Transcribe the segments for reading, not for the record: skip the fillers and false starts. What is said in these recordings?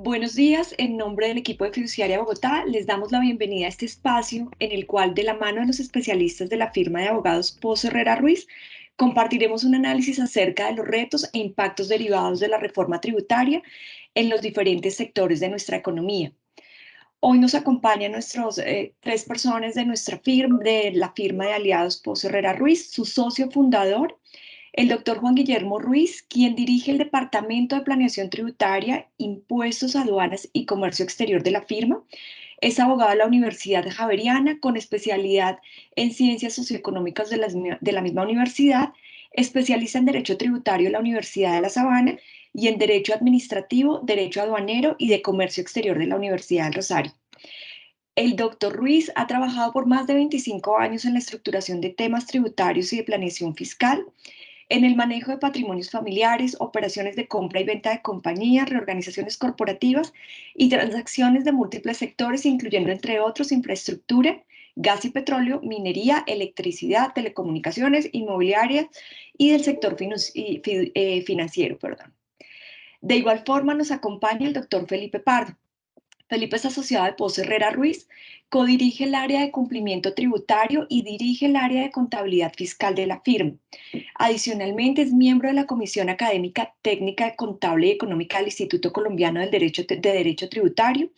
Buenos días, en nombre del equipo de Fiduciaria Bogotá, les damos la bienvenida a este espacio en el cual, de la mano de los especialistas de la firma de abogados Pozo Herrera Ruiz, compartiremos un análisis acerca de los retos e impactos derivados de la reforma tributaria en los diferentes sectores de nuestra economía. Hoy nos acompañan nuestros tres personas de nuestra firma, de la firma de aliados Pozo Herrera Ruiz, su socio fundador, el doctor Juan Guillermo Ruiz, quien dirige el Departamento de Planeación Tributaria, Impuestos, Aduanas y Comercio Exterior de la firma. Es abogado de la Universidad Javeriana con especialidad en Ciencias Socioeconómicas de la misma universidad, especialista en Derecho Tributario de la Universidad de La Sabana y en Derecho Administrativo, Derecho Aduanero y de Comercio Exterior de la Universidad del Rosario. El doctor Ruiz ha trabajado por más de 25 años en la estructuración de temas tributarios y de planeación fiscal, en el manejo de patrimonios familiares, operaciones de compra y venta de compañías, reorganizaciones corporativas y transacciones de múltiples sectores, incluyendo, entre otros, infraestructura, gas y petróleo, minería, electricidad, telecomunicaciones, inmobiliaria y del sector financiero. De igual forma, nos acompaña el doctor Felipe Pardo. Felipe es asociado de Pozo Herrera Ruiz, codirige el área de cumplimiento tributario y dirige el área de contabilidad fiscal de la firma. Adicionalmente, es miembro de la Comisión Académica Técnica Contable y Económica del Instituto Colombiano de Derecho Tributario.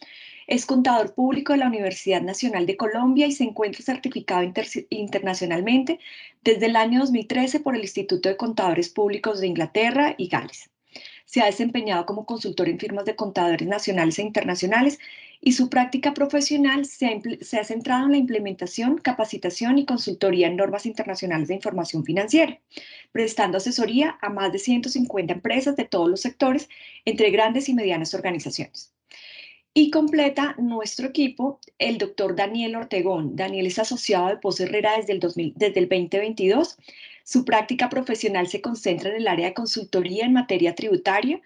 Es contador público de la Universidad Nacional de Colombia y se encuentra certificado internacionalmente desde el año 2013 por el Instituto de Contadores Públicos de Inglaterra y Gales. Se ha desempeñado como consultor en firmas de contadores nacionales e internacionales y su práctica profesional se ha centrado en la implementación, capacitación y consultoría en normas internacionales de información financiera, prestando asesoría a más de 150 empresas de todos los sectores, entre grandes y medianas organizaciones. Y completa nuestro equipo el doctor Daniel Ortegón. Daniel es asociado de Pozo Herrera desde el 2022. Su práctica profesional se concentra en el área de consultoría en materia tributaria.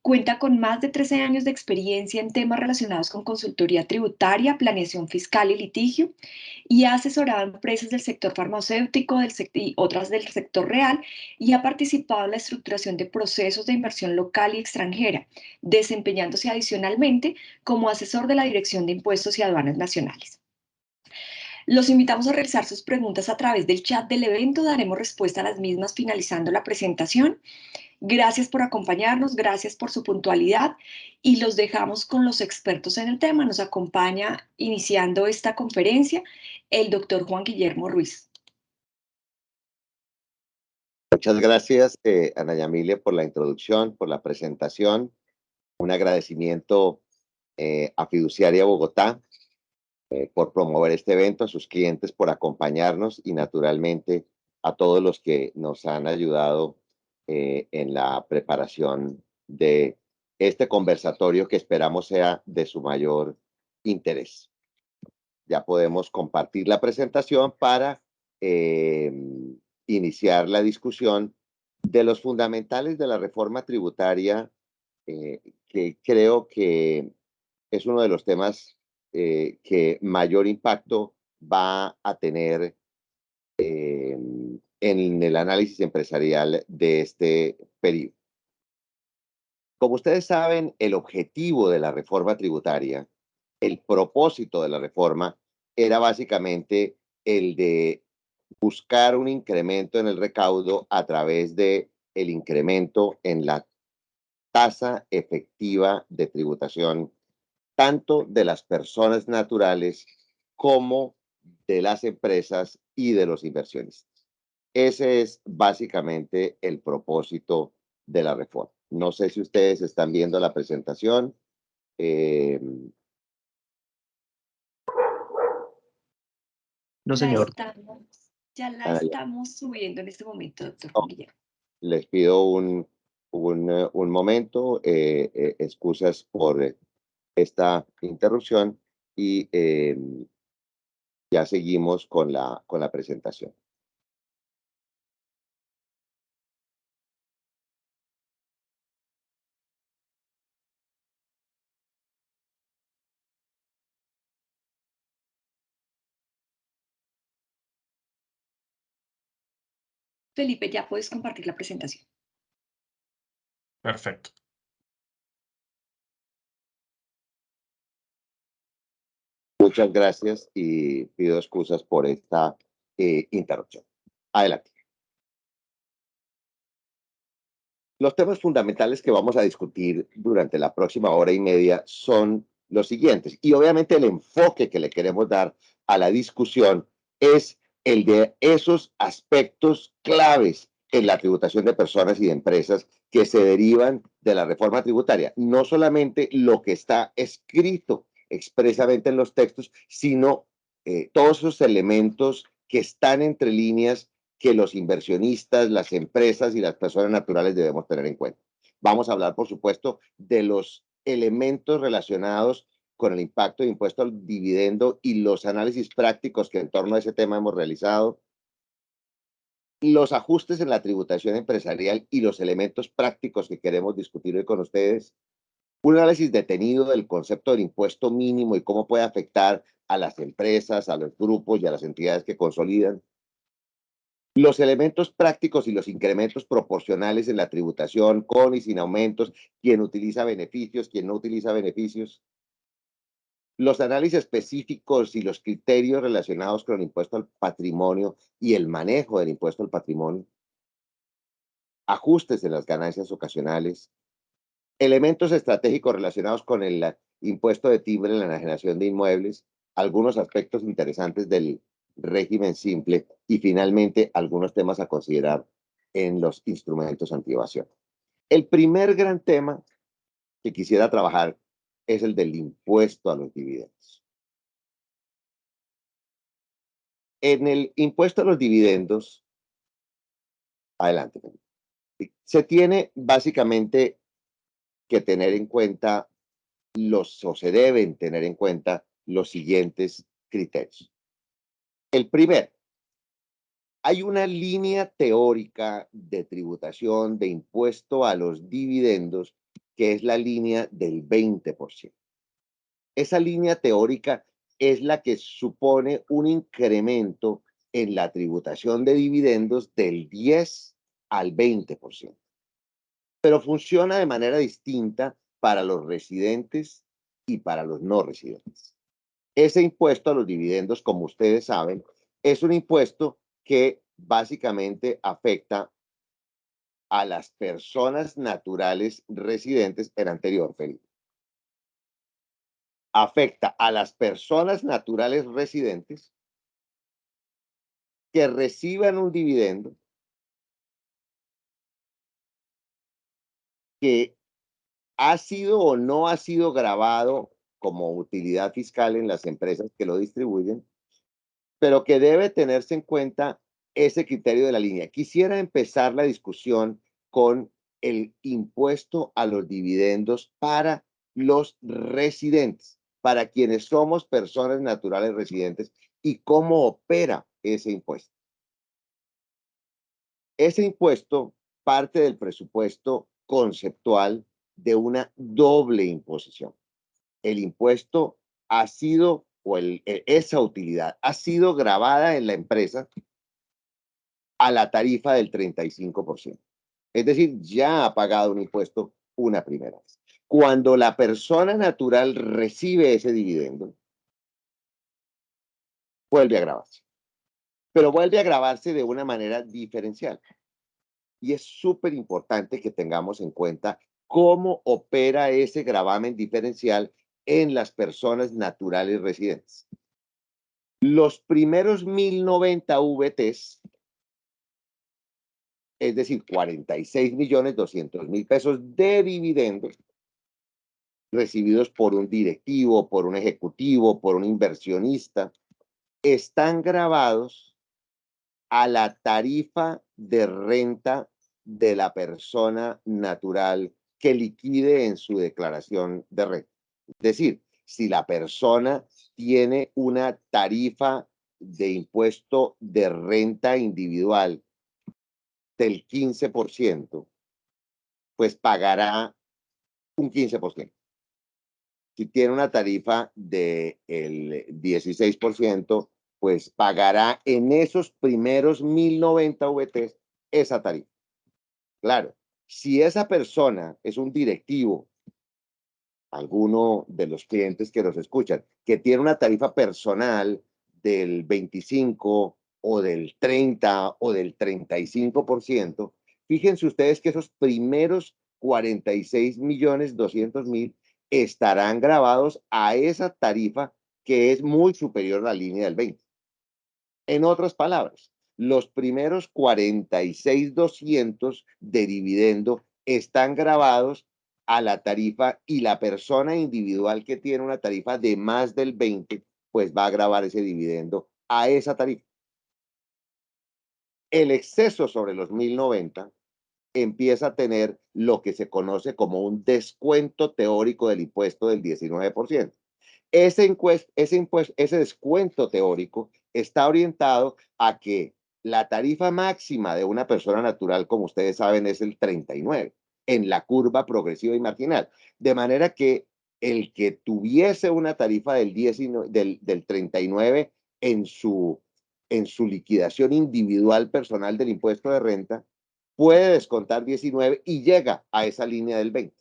Cuenta con más de 13 años de experiencia en temas relacionados con consultoría tributaria, planeación fiscal y litigio, y ha asesorado a empresas del sector farmacéutico y otras del sector real, y ha participado en la estructuración de procesos de inversión local y extranjera, desempeñándose adicionalmente como asesor de la Dirección de Impuestos y Aduanas Nacionales. Los invitamos a realizar sus preguntas a través del chat del evento. Daremos respuesta a las mismas finalizando la presentación. Gracias por acompañarnos, gracias por su puntualidad y los dejamos con los expertos en el tema. Nos acompaña iniciando esta conferencia el doctor Juan Guillermo Ruiz. Muchas gracias, Ana Yamilia, por la introducción, por la presentación. Un agradecimiento a Fiduciaria Bogotá por promover este evento, a sus clientes por acompañarnos y, naturalmente, a todos los que nos han ayudado en la preparación de este conversatorio que esperamos sea de su mayor interés. Ya podemos compartir la presentación para iniciar la discusión de los fundamentales de la reforma tributaria, que creo que es uno de los temas que mayor impacto va a tener en el análisis empresarial de este periodo. Como ustedes saben, el objetivo de la reforma tributaria, el propósito de la reforma, era básicamente el de buscar un incremento en el recaudo a través de el incremento en la tasa efectiva de tributación, tanto de las personas naturales como de las empresas y de los inversionistas. Ese es básicamente el propósito de la reforma. No sé si ustedes están viendo la presentación. No, señor. Ya la estamos subiendo en este momento, doctor Oh, Guillermo. les pido un momento, excusas por esta interrupción y ya seguimos con la presentación. Felipe, ya puedes compartir la presentación. Perfecto. Muchas gracias y pido excusas por esta interrupción. Adelante. Los temas fundamentales que vamos a discutir durante la próxima hora y media son los siguientes. Y obviamente el enfoque que le queremos dar a la discusión es el de esos aspectos claves en la tributación de personas y de empresas que se derivan de la reforma tributaria. No solamente lo que está escrito expresamente en los textos, sino todos esos elementos que están entre líneas que los inversionistas, las empresas y las personas naturales debemos tener en cuenta. Vamos a hablar, por supuesto, de los elementos relacionados con el impacto de impuesto al dividendo y los análisis prácticos que en torno a ese tema hemos realizado, los ajustes en la tributación empresarial y los elementos prácticos que queremos discutir hoy con ustedes, un análisis detenido del concepto del impuesto mínimo y cómo puede afectar a las empresas, a los grupos y a las entidades que consolidan, los elementos prácticos y los incrementos proporcionales en la tributación, con y sin aumentos, quién utiliza beneficios, quién no utiliza beneficios, los análisis específicos y los criterios relacionados con el impuesto al patrimonio y el manejo del impuesto al patrimonio, ajustes en las ganancias ocasionales, elementos estratégicos relacionados con el impuesto de timbre en la generación de inmuebles, algunos aspectos interesantes del régimen simple y finalmente algunos temas a considerar en los instrumentos antievasión. El primer gran tema que quisiera trabajar es el del impuesto a los dividendos. En el impuesto a los dividendos, adelante, se tiene básicamente que tener en cuenta o se deben tener en cuenta los siguientes criterios. El primero, hay una línea teórica de tributación de impuesto a los dividendos que es la línea del 20%. Esa línea teórica es la que supone un incremento en la tributación de dividendos del 10 al 20%. Pero funciona de manera distinta para los residentes y para los no residentes. Ese impuesto a los dividendos, como ustedes saben, es un impuesto que básicamente afecta a las personas naturales residentes en anterior, Felipe. Afecta a las personas naturales residentes que reciban un dividendo que ha sido o no ha sido grabado como utilidad fiscal en las empresas que lo distribuyen, pero que debe tenerse en cuenta ese criterio de la línea. Quisiera empezar la discusión con el impuesto a los dividendos para los residentes, para quienes somos personas naturales residentes y cómo opera ese impuesto. Ese impuesto parte del presupuesto conceptual de una doble imposición. El impuesto ha sido, o esa utilidad ha sido grabada en la empresa a la tarifa del 35%. Es decir, ya ha pagado un impuesto una primera vez. Cuando la persona natural recibe ese dividendo, vuelve a grabarse. Pero vuelve a grabarse de una manera diferencial. Y es súper importante que tengamos en cuenta cómo opera ese gravamen diferencial en las personas naturales residentes. Los primeros 1090 VTs, es decir, 46.200.000 pesos de dividendos recibidos por un directivo, por un ejecutivo, por un inversionista, están grabados a la tarifa de renta de la persona natural que liquide en su declaración de renta. Es decir, si la persona tiene una tarifa de impuesto de renta individual del 15%, pues pagará un 15%. Si tiene una tarifa del 16%, pues pagará en esos primeros 1090 VTs esa tarifa. Claro, si esa persona es un directivo alguno de los clientes que nos escuchan, que tiene una tarifa personal del 25 o del 30 o del 35%, fíjense ustedes que esos primeros 46.200.000 estarán grabados a esa tarifa que es muy superior a la línea del 20. En otras palabras, los primeros 46.200 de dividendo están grabados a la tarifa y la persona individual que tiene una tarifa de más del 20, pues va a grabar ese dividendo a esa tarifa. El exceso sobre los 1.090 empieza a tener lo que se conoce como un descuento teórico del impuesto del 19%. Ese descuento teórico está orientado a que la tarifa máxima de una persona natural, como ustedes saben, es el 39 en la curva progresiva y marginal. De manera que el que tuviese una tarifa del 39 en su liquidación individual personal del impuesto de renta, puede descontar 19 y llega a esa línea del 20.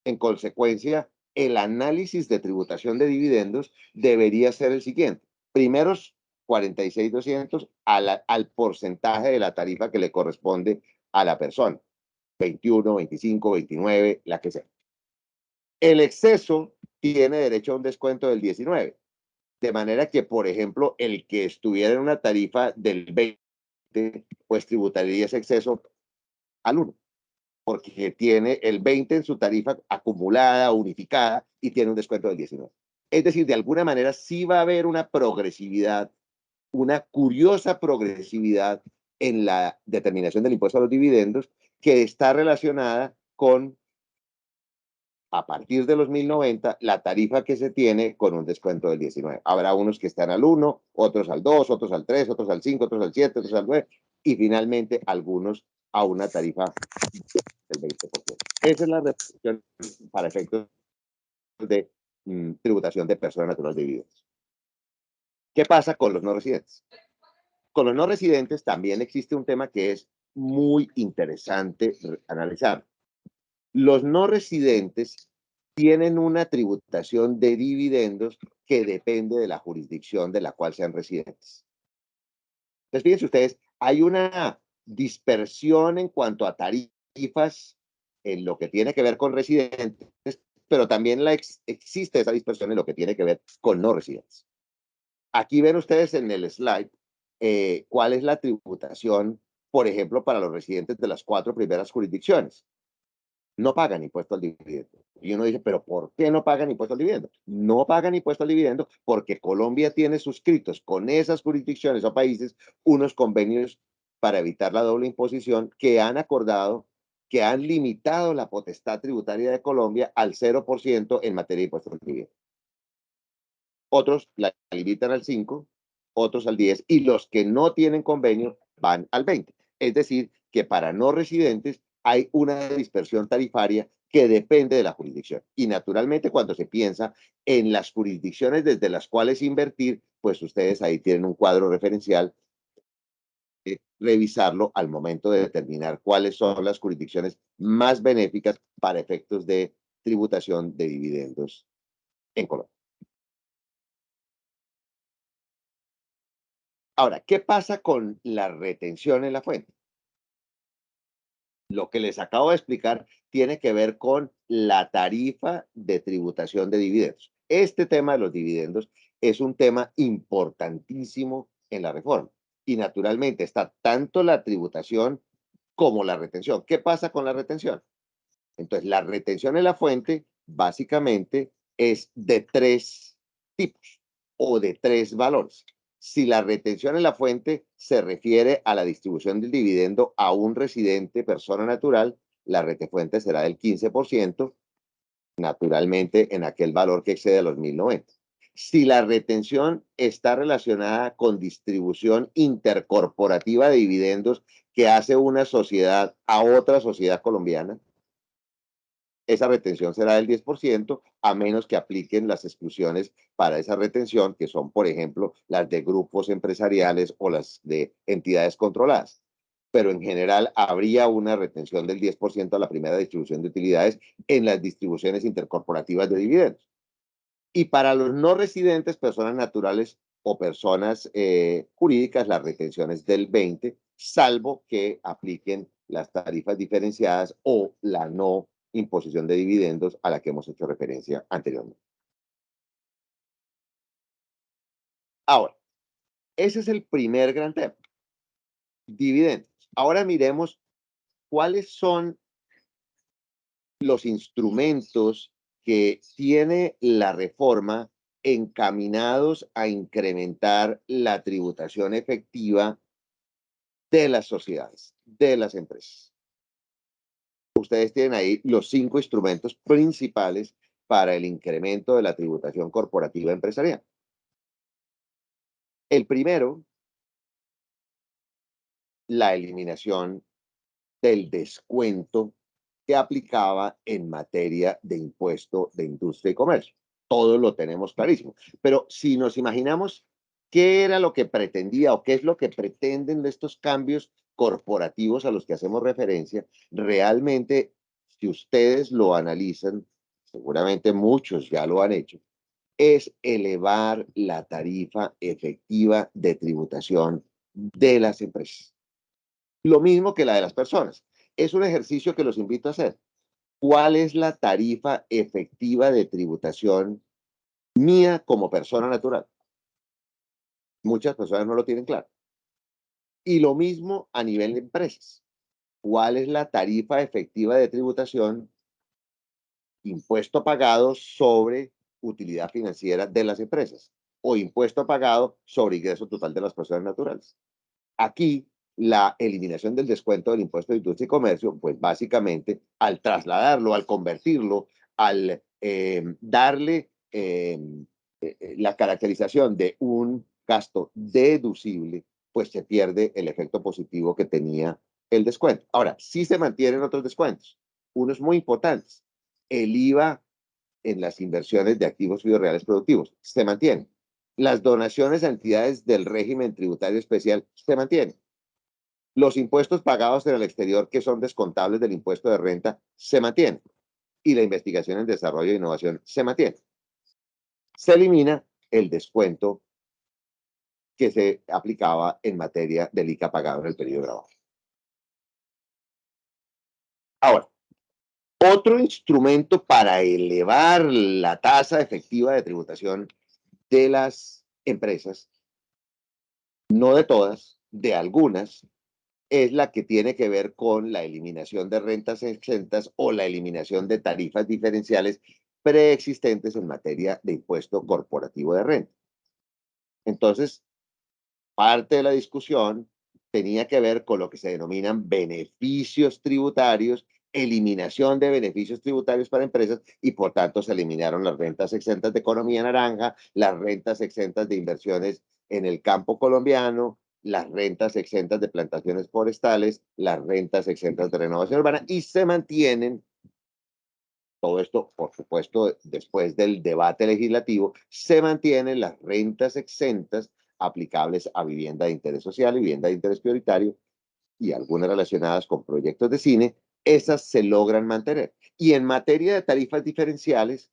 En consecuencia, el análisis de tributación de dividendos debería ser el siguiente. Primeros 46.200 al porcentaje de la tarifa que le corresponde a la persona. 21, 25, 29, la que sea. El exceso tiene derecho a un descuento del 19. De manera que, por ejemplo, el que estuviera en una tarifa del 20, pues tributaría ese exceso al 1. Porque tiene el 20 en su tarifa acumulada, unificada, y tiene un descuento del 19. Es decir, de alguna manera sí va a haber una progresividad, una curiosa progresividad en la determinación del impuesto a los dividendos que está relacionada con, a partir de los 1.090, la tarifa que se tiene con un descuento del 19. Habrá unos que están al 1, otros al 2, otros al 3, otros al 5, otros al 7, otros al 9, y finalmente algunos a una tarifa del 20%. Esa es la retención para efectos de tributación de personas naturales de dividendos. ¿Qué pasa con los no residentes? Con los no residentes también existe un tema que es muy interesante analizar. Los no residentes tienen una tributación de dividendos que depende de la jurisdicción de la cual sean residentes. Entonces, fíjense ustedes, hay una dispersión en cuanto a tarifas en lo que tiene que ver con residentes, pero también existe esa dispersión en lo que tiene que ver con no residentes. Aquí ven ustedes en el slide cuál es la tributación, por ejemplo, para los residentes de las 4 primeras jurisdicciones. No pagan impuesto al dividendo. Y uno dice, ¿pero por qué no pagan impuesto al dividendo? No pagan impuesto al dividendo porque Colombia tiene suscritos con esas jurisdicciones o países unos convenios para evitar la doble imposición que han acordado, que han limitado la potestad tributaria de Colombia al 0% en materia de impuesto al dividendo. Otros la limitan al 5%, otros al 10%, y los que no tienen convenio van al 20%. Es decir, que para no residentes hay una dispersión tarifaria que depende de la jurisdicción. Y naturalmente, cuando se piensa en las jurisdicciones desde las cuales invertir, pues ustedes ahí tienen un cuadro referencial, revisarlo al momento de determinar cuáles son las jurisdicciones más benéficas para efectos de tributación de dividendos en Colombia. Ahora, ¿qué pasa con la retención en la fuente? Lo que les acabo de explicar tiene que ver con la tarifa de tributación de dividendos. Este tema de los dividendos es un tema importantísimo en la reforma. Y naturalmente está tanto la tributación como la retención. ¿Qué pasa con la retención? Entonces, la retención en la fuente básicamente es de 3 tipos o de 3 valores. Si la retención en la fuente se refiere a la distribución del dividendo a un residente, persona natural, la retefuente será del 15%, naturalmente en aquel valor que excede a los 1.090. Si la retención está relacionada con distribución intercorporativa de dividendos que hace una sociedad a otra sociedad colombiana, esa retención será del 10%, a menos que apliquen las exclusiones para esa retención, que son, por ejemplo, las de grupos empresariales o las de entidades controladas. pero en general habría una retención del 10% a la primera distribución de utilidades en las distribuciones intercorporativas de dividendos. Y para los no residentes, personas naturales o personas jurídicas, la retención es del 20%, salvo que apliquen las tarifas diferenciadas o la no imposición de dividendos a la que hemos hecho referencia anteriormente. Ahora, ese es el primer gran tema, dividendos. Ahora miremos cuáles son los instrumentos que tiene la reforma encaminados a incrementar la tributación efectiva de las sociedades, de las empresas. Ustedes tienen ahí los 5 instrumentos principales para el incremento de la tributación corporativa empresarial. El primero, la eliminación del descuento que aplicaba en materia de impuesto de industria y comercio. Todos lo tenemos clarísimo. Pero si nos imaginamos qué era lo que pretendía o qué es lo que pretenden estos cambios corporativos a los que hacemos referencia, realmente, si ustedes lo analizan, seguramente muchos ya lo han hecho, es elevar la tarifa efectiva de tributación de las empresas. Lo mismo que la de las personas. Es un ejercicio que los invito a hacer. ¿Cuál es la tarifa efectiva de tributación mía como persona natural? Muchas personas no lo tienen claro. Y lo mismo a nivel de empresas. ¿Cuál es la tarifa efectiva de tributación, impuesto pagado sobre utilidad financiera de las empresas o impuesto pagado sobre ingreso total de las personas naturales? Aquí, la eliminación del descuento del impuesto de industria y comercio, pues básicamente al trasladarlo, al convertirlo, al darle la caracterización de un gasto deducible, pues se pierde el efecto positivo que tenía el descuento. Ahora, sí se mantienen otros descuentos, unos muy importantes. El IVA en las inversiones de activos fiduciarios productivos se mantiene. Las donaciones a entidades del régimen tributario especial se mantienen. Los impuestos pagados en el exterior que son descontables del impuesto de renta se mantienen. Y la investigación en desarrollo e innovación se mantiene. Se elimina el descuento que se aplicaba en materia del ICA pagado en el periodo grabado. Ahora, otro instrumento para elevar la tasa efectiva de tributación de las empresas, no de todas, de algunas, es la que tiene que ver con la eliminación de rentas exentas o la eliminación de tarifas diferenciales preexistentes en materia de impuesto corporativo de renta. Entonces, parte de la discusión tenía que ver con lo que se denominan beneficios tributarios, eliminación de beneficios tributarios para empresas y por tanto se eliminaron las rentas exentas de economía naranja, las rentas exentas de inversiones en el campo colombiano, las rentas exentas de plantaciones forestales, las rentas exentas de renovación urbana y se mantienen, todo esto por supuesto después del debate legislativo, se mantienen las rentas exentas aplicables a vivienda de interés social y vivienda de interés prioritario y algunas relacionadas con proyectos de cine, esas se logran mantener. Y en materia de tarifas diferenciales,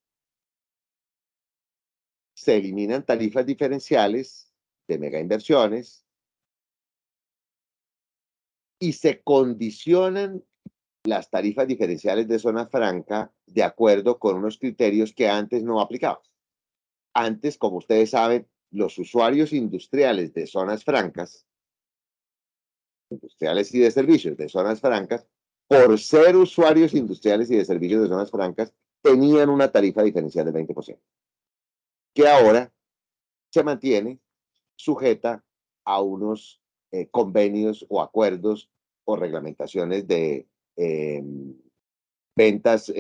se eliminan tarifas diferenciales de megainversiones y se condicionan las tarifas diferenciales de zona franca de acuerdo con unos criterios que antes no aplicaban. Antes, como ustedes saben, los usuarios industriales de zonas francas, industriales y de servicios de zonas francas, por ser usuarios industriales y de servicios de zonas francas, tenían una tarifa diferencial del 20%, que ahora se mantiene sujeta a unos convenios o acuerdos o reglamentaciones de ventas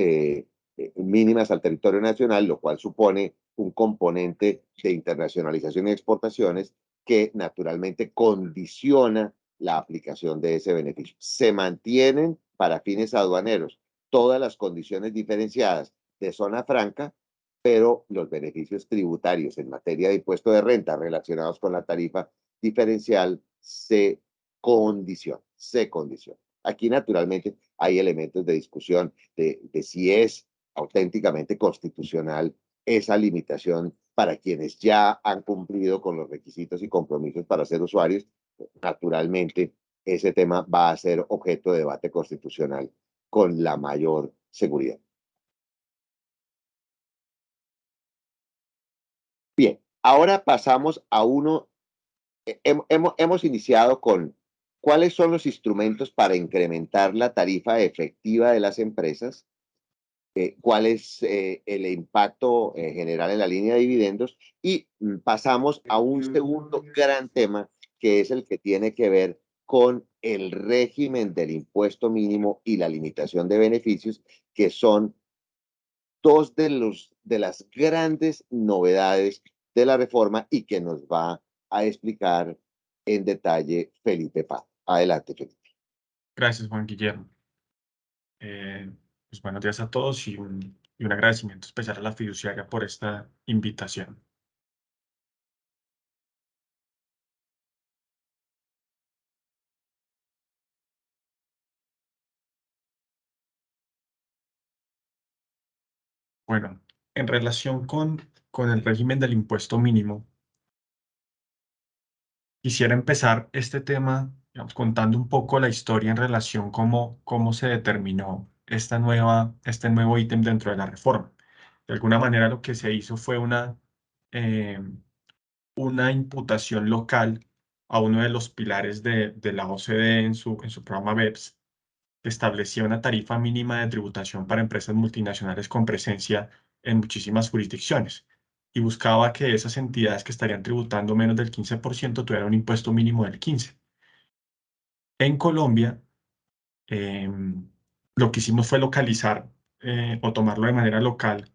mínimas al territorio nacional, lo cual supone un componente de internacionalización y exportaciones que naturalmente condiciona la aplicación de ese beneficio. Se mantienen para fines aduaneros todas las condiciones diferenciadas de zona franca, pero los beneficios tributarios en materia de impuesto de renta relacionados con la tarifa diferencial se condicionan. se condiciona. Aquí, naturalmente, hay elementos de discusión de si es auténticamente constitucional esa limitación para quienes ya han cumplido con los requisitos y compromisos para ser usuarios. Naturalmente, ese tema va a ser objeto de debate constitucional con la mayor seguridad. Bien, ahora pasamos a uno, hemos iniciado con cuáles son los instrumentos para incrementar la tarifa efectiva de las empresas, cuál es el impacto general en la línea de dividendos y pasamos a un segundo gran tema que es el que tiene que ver con el régimen del impuesto mínimo y la limitación de beneficios, que son dos de las grandes novedades de la reforma y que nos va a explicar en detalle Felipe Paz. Adelante, Felipe. Gracias, Juan Guillermo. Pues buenos días a todos y un agradecimiento especial a la fiduciaria por esta invitación. Bueno, en relación con el régimen del impuesto mínimo, quisiera empezar este tema, digamos, contando un poco la historia en relación cómo se determinó este nuevo ítem dentro de la reforma. De alguna manera lo que se hizo fue eh, una imputación local a uno de los pilares de la OCDE en su programa BEPS, que establecía una tarifa mínima de tributación para empresas multinacionales con presencia en muchísimas jurisdicciones y buscaba que esas entidades que estarían tributando menos del 15% tuvieran un impuesto mínimo del 15%. En Colombia, lo que hicimos fue localizar o tomarlo de manera local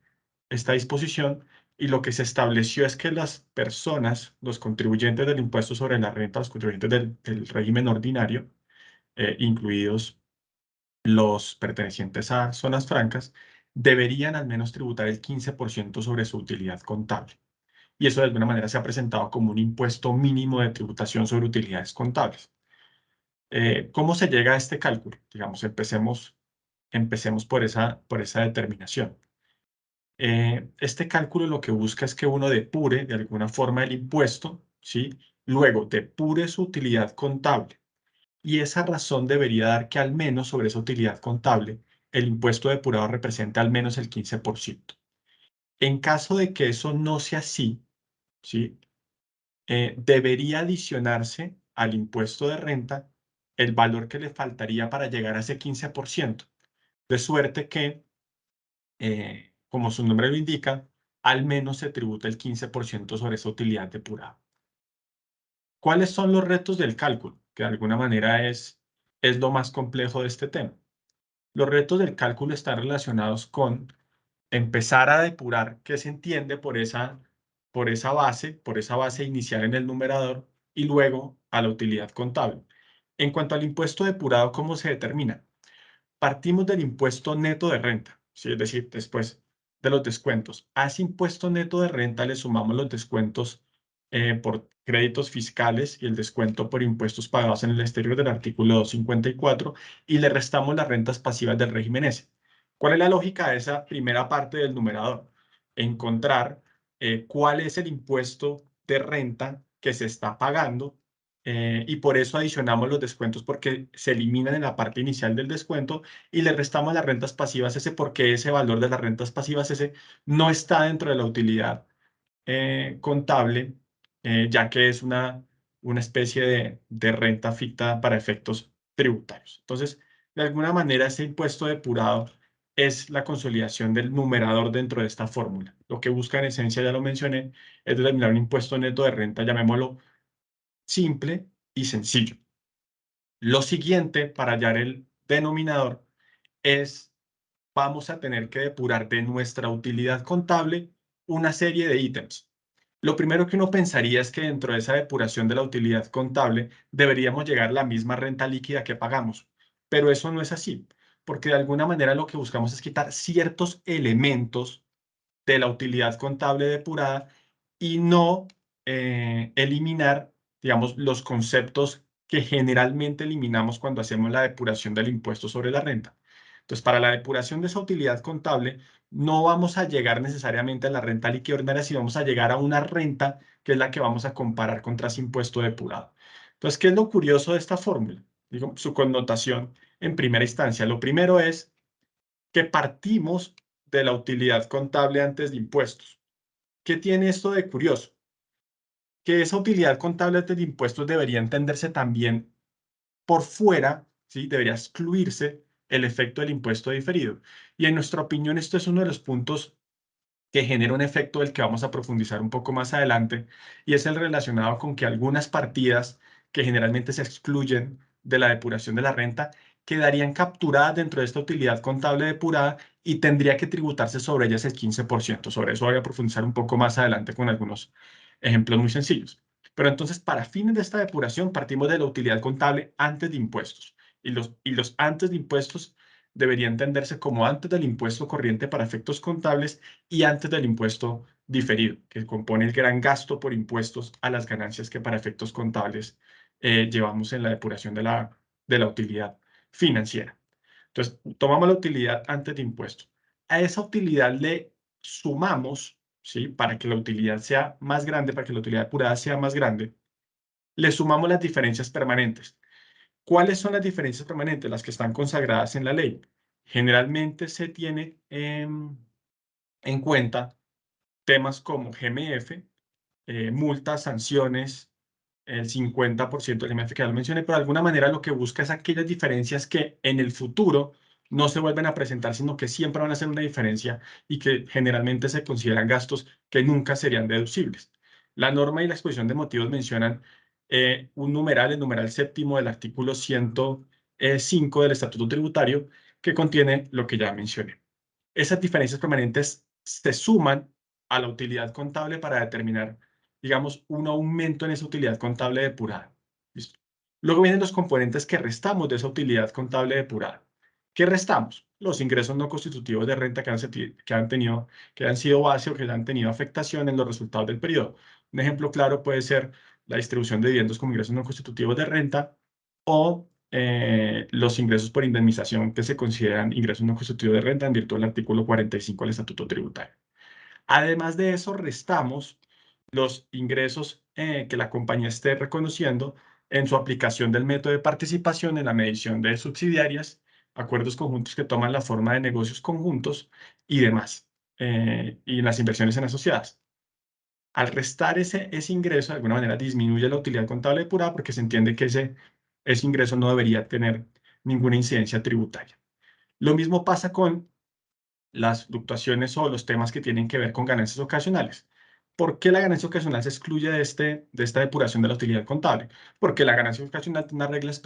esta disposición, y lo que se estableció es que las personas, los contribuyentes del impuesto sobre la renta, los contribuyentes del régimen ordinario, incluidos los pertenecientes a zonas francas, deberían al menos tributar el 15% sobre su utilidad contable. Y eso de alguna manera se ha presentado como un impuesto mínimo de tributación sobre utilidades contables. ¿Cómo se llega a este cálculo? Digamos, empecemos por esa determinación. Este cálculo lo que busca es que uno depure de alguna forma el impuesto, ¿sí? Luego depure su utilidad contable. Y esa razón debería dar que al menos sobre esa utilidad contable el impuesto depurado represente al menos el 15%. En caso de que eso no sea así, ¿sí? Debería adicionarse al impuesto de renta el valor que le faltaría para llegar a ese 15%. De suerte que, como su nombre lo indica, al menos se tributa el 15% sobre esa utilidad depurada. ¿Cuáles son los retos del cálculo? Que de alguna manera es lo más complejo de este tema. Los retos del cálculo están relacionados con empezar a depurar qué se entiende por esa base inicial en el numerador y luego a la utilidad contable. En cuanto al impuesto depurado, ¿cómo se determina? Partimos del impuesto neto de renta, ¿sí? Es decir, después de los descuentos. A ese impuesto neto de renta le sumamos los descuentos por créditos fiscales y el descuento por impuestos pagados en el exterior del artículo 254 y le restamos las rentas pasivas del régimen S. ¿Cuál es la lógica de esa primera parte del numerador? Encontrar cuál es el impuesto de renta que se está pagando, y por eso adicionamos los descuentos porque se eliminan en la parte inicial del descuento y le restamos las rentas pasivas S porque ese valor de las rentas pasivas S no está dentro de la utilidad contable, ya que es una especie de renta ficta para efectos tributarios. Entonces, de alguna manera, ese impuesto depurado es la consolidación del numerador dentro de esta fórmula. Lo que busca en esencia, ya lo mencioné, es determinar un impuesto neto de renta, llamémoslo simple y sencillo. Lo siguiente para hallar el denominador es, vamos a tener que depurar de nuestra utilidad contable una serie de ítems. Lo primero que uno pensaría es que dentro de esa depuración de la utilidad contable deberíamos llegar a la misma renta líquida que pagamos, pero eso no es así, porque de alguna manera lo que buscamos es quitar ciertos elementos de la utilidad contable depurada y no eliminar, digamos, los conceptos que generalmente eliminamos cuando hacemos la depuración del impuesto sobre la renta. Entonces, para la depuración de esa utilidad contable, no vamos a llegar necesariamente a la renta líquida ordinaria, sino vamos a llegar a una renta que es la que vamos a comparar contra ese impuesto depurado. Entonces, ¿qué es lo curioso de esta fórmula? Digo, su connotación en primera instancia. Lo primero es que partimos de la utilidad contable antes de impuestos. ¿Qué tiene esto de curioso? Que esa utilidad contable antes de impuestos debería entenderse también por fuera, ¿sí? Debería excluirse el efecto del impuesto diferido. Y en nuestra opinión, esto es uno de los puntos que genera un efecto del que vamos a profundizar un poco más adelante, y es el relacionado con que algunas partidas que generalmente se excluyen de la depuración de la renta quedarían capturadas dentro de esta utilidad contable depurada y tendría que tributarse sobre ellas el 15%. Sobre eso voy a profundizar un poco más adelante con algunos ejemplos muy sencillos. Pero entonces, para fines de esta depuración, partimos de la utilidad contable antes de impuestos. Y los antes de impuestos debería entenderse como antes del impuesto corriente para efectos contables y antes del impuesto diferido, que compone el gran gasto por impuestos a las ganancias que para efectos contables llevamos en la depuración de la utilidad financiera. Entonces, tomamos la utilidad antes de impuestos. A esa utilidad le sumamos, ¿sí? Para que la utilidad sea más grande, para que la utilidad depurada sea más grande, le sumamos las diferencias permanentes. ¿Cuáles son las diferencias permanentes? Las que están consagradas en la ley. Generalmente se tiene en cuenta temas como GMF, multas, sanciones, el 50% del GMF que ya lo mencioné, pero de alguna manera lo que busca es aquellas diferencias que en el futuro no se vuelven a presentar, sino que siempre van a ser una diferencia y que generalmente se consideran gastos que nunca serían deducibles. La norma y la exposición de motivos mencionan un numeral, el numeral séptimo del artículo 105 del Estatuto Tributario, que contiene lo que ya mencioné. Esas diferencias permanentes se suman a la utilidad contable para determinar, digamos, un aumento en esa utilidad contable depurada. ¿Listo? Luego vienen los componentes que restamos de esa utilidad contable depurada. ¿Qué restamos? Los ingresos no constitutivos de renta que han sido base o que han tenido afectación en los resultados del periodo. Un ejemplo claro puede ser la distribución de dividendos como ingresos no constitutivos de renta o los ingresos por indemnización que se consideran ingresos no constitutivos de renta en virtud del artículo 45 del Estatuto Tributario. Además de eso, restamos los ingresos que la compañía esté reconociendo en su aplicación del método de participación en la medición de subsidiarias, acuerdos conjuntos que toman la forma de negocios conjuntos y demás, y las inversiones en asociadas. Al restar ese ingreso, de alguna manera disminuye la utilidad contable depurada porque se entiende que ese ingreso no debería tener ninguna incidencia tributaria. Lo mismo pasa con las fluctuaciones o los temas que tienen que ver con ganancias ocasionales. ¿Por qué la ganancia ocasional se excluye de esta depuración de la utilidad contable? Porque la ganancia ocasional tiene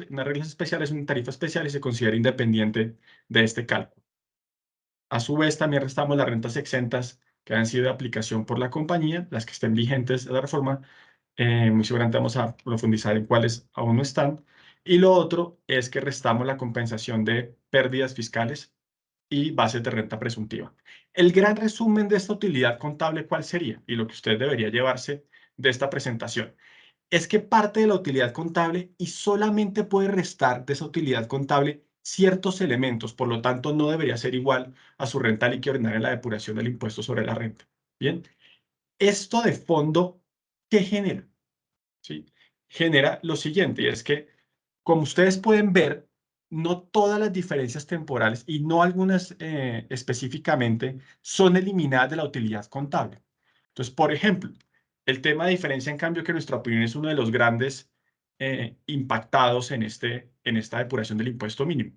unas reglas especiales, una tarifa especial y se considera independiente de este cálculo. A su vez, también restamos las rentas exentas que han sido de aplicación por la compañía, las que estén vigentes de la reforma. Muy seguramente vamos a profundizar en cuáles aún no están. Y lo otro es que restamos la compensación de pérdidas fiscales y bases de renta presuntiva. El gran resumen de esta utilidad contable, ¿cuál sería? Y lo que usted debería llevarse de esta presentación es que parte de la utilidad contable y solamente puede restar de esa utilidad contable ciertos elementos, por lo tanto no debería ser igual a su renta líquida ordinaria en la depuración del impuesto sobre la renta. Bien, esto de fondo, ¿qué genera? ¿Sí? Genera lo siguiente, y es que, como ustedes pueden ver, no todas las diferencias temporales y no algunas específicamente son eliminadas de la utilidad contable. Entonces, por ejemplo, el tema de diferencia, en cambio, que en nuestra opinión es uno de los grandes impactados en esta depuración del impuesto mínimo.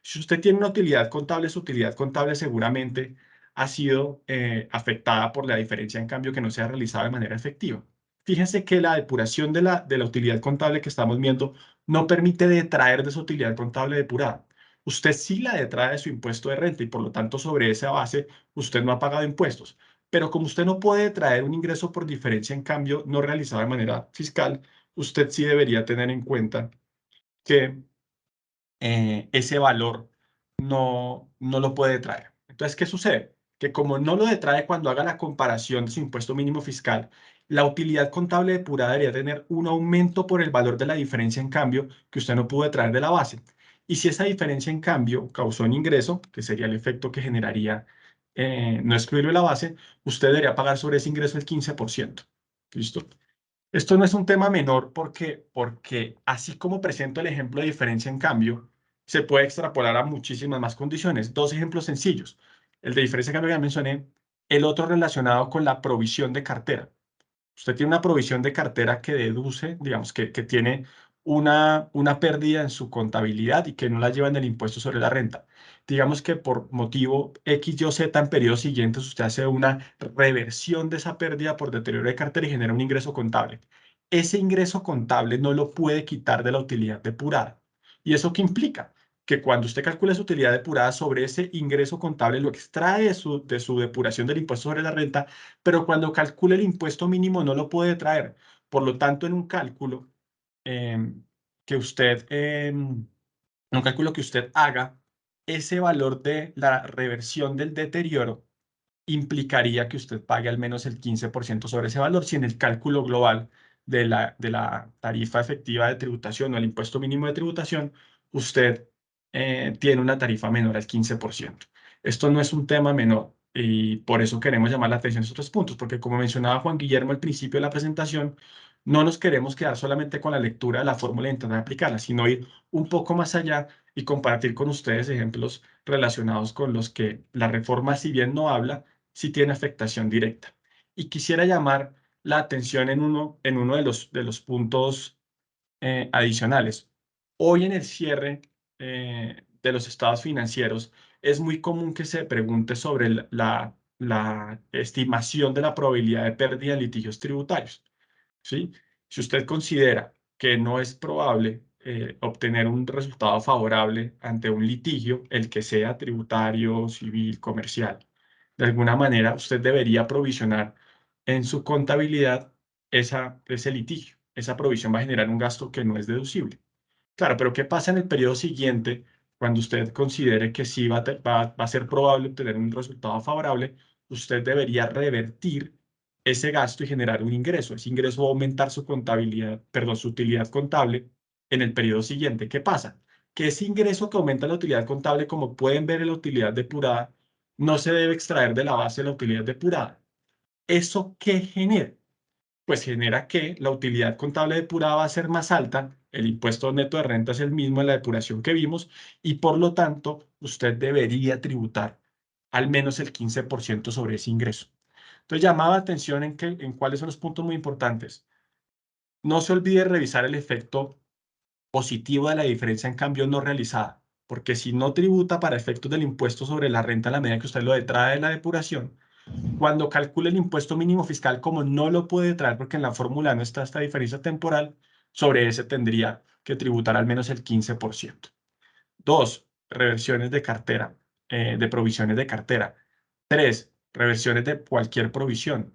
Si usted tiene una utilidad contable, su utilidad contable seguramente ha sido afectada por la diferencia, en cambio, que no se ha realizado de manera efectiva. Fíjense que la depuración de la utilidad contable que estamos viendo no permite detraer de su utilidad contable depurada. Usted sí la detrae de su impuesto de renta y por lo tanto sobre esa base usted no ha pagado impuestos. Pero como usted no puede traer un ingreso por diferencia, en cambio, no realizado de manera fiscal, usted sí debería tener en cuenta que ese valor no lo puede traer. Entonces, ¿qué sucede? Que como no lo detrae cuando haga la comparación de su impuesto mínimo fiscal la utilidad contable depurada debería tener un aumento por el valor de la diferencia en cambio que usted no pudo traer de la base. Y si esa diferencia en cambio causó un ingreso, que sería el efecto que generaría no excluirlo de la base, usted debería pagar sobre ese ingreso el 15%. ¿Listo? Esto no es un tema menor porque así como presento el ejemplo de diferencia en cambio, se puede extrapolar a muchísimas más condiciones. Dos ejemplos sencillos. El de diferencia en cambio que ya mencioné, el otro relacionado con la provisión de cartera. Usted tiene una provisión de cartera que deduce, digamos, que tiene una pérdida en su contabilidad y que no la lleva en el impuesto sobre la renta. Digamos que por motivo X, Y o Z en periodos siguientes usted hace una reversión de esa pérdida por deterioro de cartera y genera un ingreso contable. Ese ingreso contable no lo puede quitar de la utilidad depurada. ¿Y eso qué implica? Que cuando usted calcula su utilidad depurada sobre ese ingreso contable, lo extrae de su depuración del impuesto sobre la renta, pero cuando calcule el impuesto mínimo no lo puede traer. Por lo tanto, en un cálculo que usted, un cálculo que usted haga, ese valor de la reversión del deterioro implicaría que usted pague al menos el 15% sobre ese valor, si en el cálculo global de la tarifa efectiva de tributación o el impuesto mínimo de tributación, usted tiene una tarifa menor al 15%. Esto no es un tema menor y por eso queremos llamar la atención a estos puntos, porque como mencionaba Juan Guillermo al principio de la presentación, no nos queremos quedar solamente con la lectura de la fórmula e intentar aplicarla, sino ir un poco más allá y compartir con ustedes ejemplos relacionados con los que la reforma, si bien no habla, sí tiene afectación directa. Y quisiera llamar la atención en uno de los puntos adicionales. Hoy en el cierre de los estados financieros es muy común que se pregunte sobre la estimación de la probabilidad de pérdida en litigios tributarios. ¿Sí? Si usted considera que no es probable obtener un resultado favorable ante un litigio, el que sea tributario, civil, comercial, de alguna manera usted debería provisionar en su contabilidad ese litigio. Esa provisión va a generar un gasto que no es deducible. Claro, pero ¿qué pasa en el periodo siguiente cuando usted considere que sí va a ser probable obtener un resultado favorable? Usted debería revertir ese gasto y generar un ingreso. Ese ingreso va a aumentar su contabilidad, perdón, su utilidad contable en el periodo siguiente. ¿Qué pasa? Que ese ingreso que aumenta la utilidad contable, como pueden ver en la utilidad depurada, no se debe extraer de la base de la utilidad depurada. ¿Eso qué genera? Pues genera que la utilidad contable depurada va a ser más alta, el impuesto neto de renta es el mismo en la depuración que vimos y por lo tanto usted debería tributar al menos el 15% sobre ese ingreso. Entonces llamaba atención en cuáles son los puntos muy importantes. No se olvide revisar el efecto positivo de la diferencia en cambio no realizada, porque si no tributa para efectos del impuesto sobre la renta a la medida que usted lo detrae de la depuración, cuando calcule el impuesto mínimo fiscal, como no lo puede traer porque en la fórmula no está esta diferencia temporal, sobre ese tendría que tributar al menos el 15%. Dos, reversiones de cartera, de provisiones de cartera. Tres, reversiones de cualquier provisión.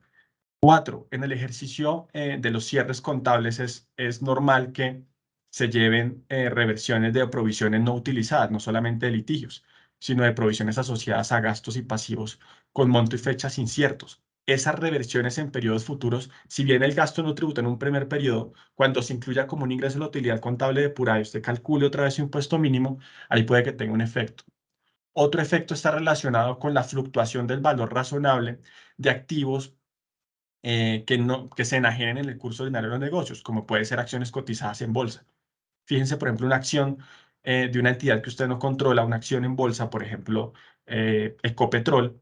Cuatro, en el ejercicio de los cierres contables es normal que se lleven reversiones de provisiones no utilizadas, no solamente de litigios, sino de provisiones asociadas a gastos y pasivos con monto y fechas inciertos. Esas reversiones en periodos futuros, si bien el gasto no tributa en un primer periodo, cuando se incluya como un ingreso de la utilidad contable depurada y usted calcule otra vez su impuesto mínimo, ahí puede que tenga un efecto. Otro efecto está relacionado con la fluctuación del valor razonable de activos que se enajenen en el curso ordinario de los negocios, como puede ser acciones cotizadas en bolsa. Fíjense, por ejemplo, una acción de una entidad que usted no controla, una acción en bolsa, por ejemplo, Ecopetrol.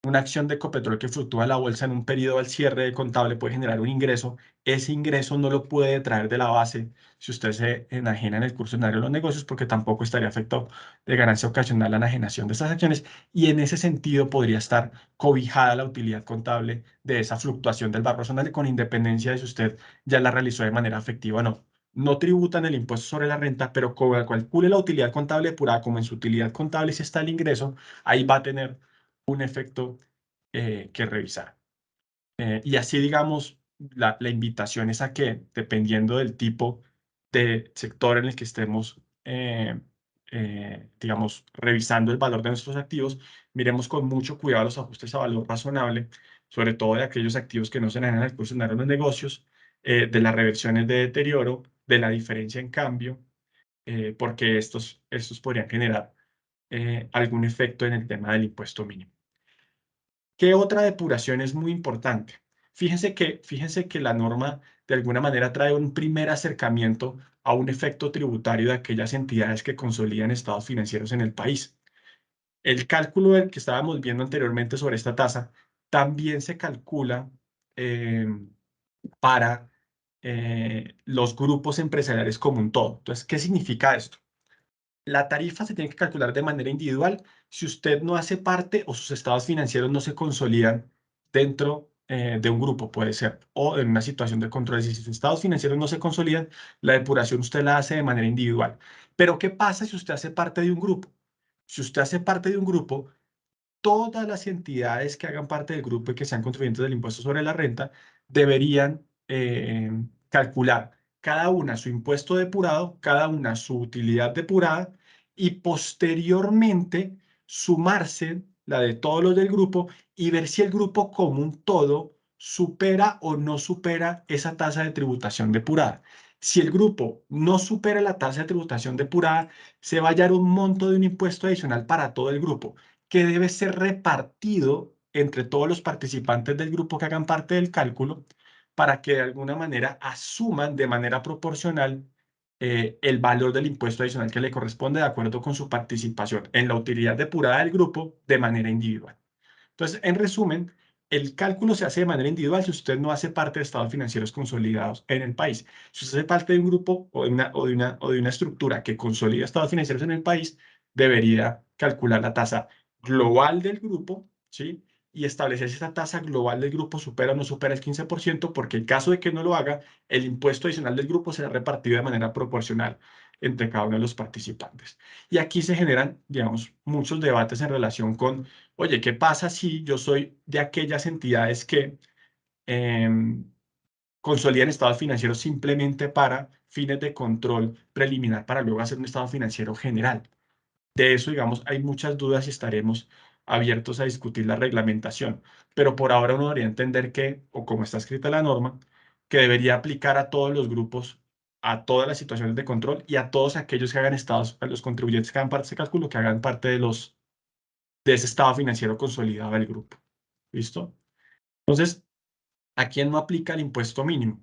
Una acción de Ecopetrol que fluctúa en la bolsa en un periodo al cierre de contable puede generar un ingreso. Ese ingreso no lo puede traer de la base si usted se enajena en el curso ordinario de los negocios porque tampoco estaría afectado de ganancia ocasional la enajenación de esas acciones y en ese sentido podría estar cobijada la utilidad contable de esa fluctuación del valor razonable con independencia de si usted ya la realizó de manera efectiva o no. No tributan el impuesto sobre la renta, pero como calcule la utilidad contable depurada como en su utilidad contable si está el ingreso, ahí va a tener un efecto que revisar. Y así, digamos, la invitación es a que, dependiendo del tipo de sector en el que estemos, digamos, revisando el valor de nuestros activos, miremos con mucho cuidado los ajustes a valor razonable, sobre todo de aquellos activos que no se enajenan al curso ordinario de los negocios, de las reversiones de deterioro, de la diferencia en cambio, porque estos podrían generar algún efecto en el tema del impuesto mínimo. ¿Qué otra depuración es muy importante? Fíjense que la norma de alguna manera trae un primer acercamiento a un efecto tributario de aquellas entidades que consolidan estados financieros en el país. El cálculo del que estábamos viendo anteriormente sobre esta tasa también se calcula para los grupos empresariales como un todo. Entonces, ¿qué significa esto? La tarifa se tiene que calcular de manera individual si usted no hace parte o sus estados financieros no se consolidan dentro de un grupo, puede ser, o en una situación de control. Si sus estados financieros no se consolidan, la depuración usted la hace de manera individual. Pero, ¿qué pasa si usted hace parte de un grupo? Si usted hace parte de un grupo, todas las entidades que hagan parte del grupo y que sean contribuyentes del impuesto sobre la renta deberían calcular cada una su impuesto depurado, cada una su utilidad depurada y posteriormente sumarse la de todos los del grupo y ver si el grupo como un todo supera o no supera esa tasa de tributación depurada. Si el grupo no supera la tasa de tributación depurada, se va a hallar un monto de un impuesto adicional para todo el grupo que debe ser repartido entre todos los participantes del grupo que hagan parte del cálculo para que de alguna manera asuman de manera proporcional el valor del impuesto adicional que le corresponde de acuerdo con su participación en la utilidad depurada del grupo de manera individual. Entonces, en resumen, el cálculo se hace de manera individual si usted no hace parte de estados financieros consolidados en el país. Si usted hace parte de un grupo o de una estructura que consolida estados financieros en el país, debería calcular la tasa global del grupo, ¿sí? Y establecer si esa tasa global del grupo supera o no supera el 15%, porque en caso de que no lo haga, el impuesto adicional del grupo será repartido de manera proporcional entre cada uno de los participantes. Y aquí se generan, digamos, muchos debates en relación con, oye, ¿qué pasa si yo soy de aquellas entidades que consolidan estados financieros simplemente para fines de control preliminar para luego hacer un estado financiero general? De eso, digamos, hay muchas dudas y estaremos abiertos a discutir la reglamentación. Pero por ahora uno debería entender que, o como está escrita la norma, que debería aplicar a todos los grupos, a todas las situaciones de control y a todos aquellos que hagan estados, a los contribuyentes que hagan parte de ese cálculo, que hagan parte de ese estado financiero consolidado del grupo. ¿Listo? Entonces, ¿a quién no aplica el impuesto mínimo?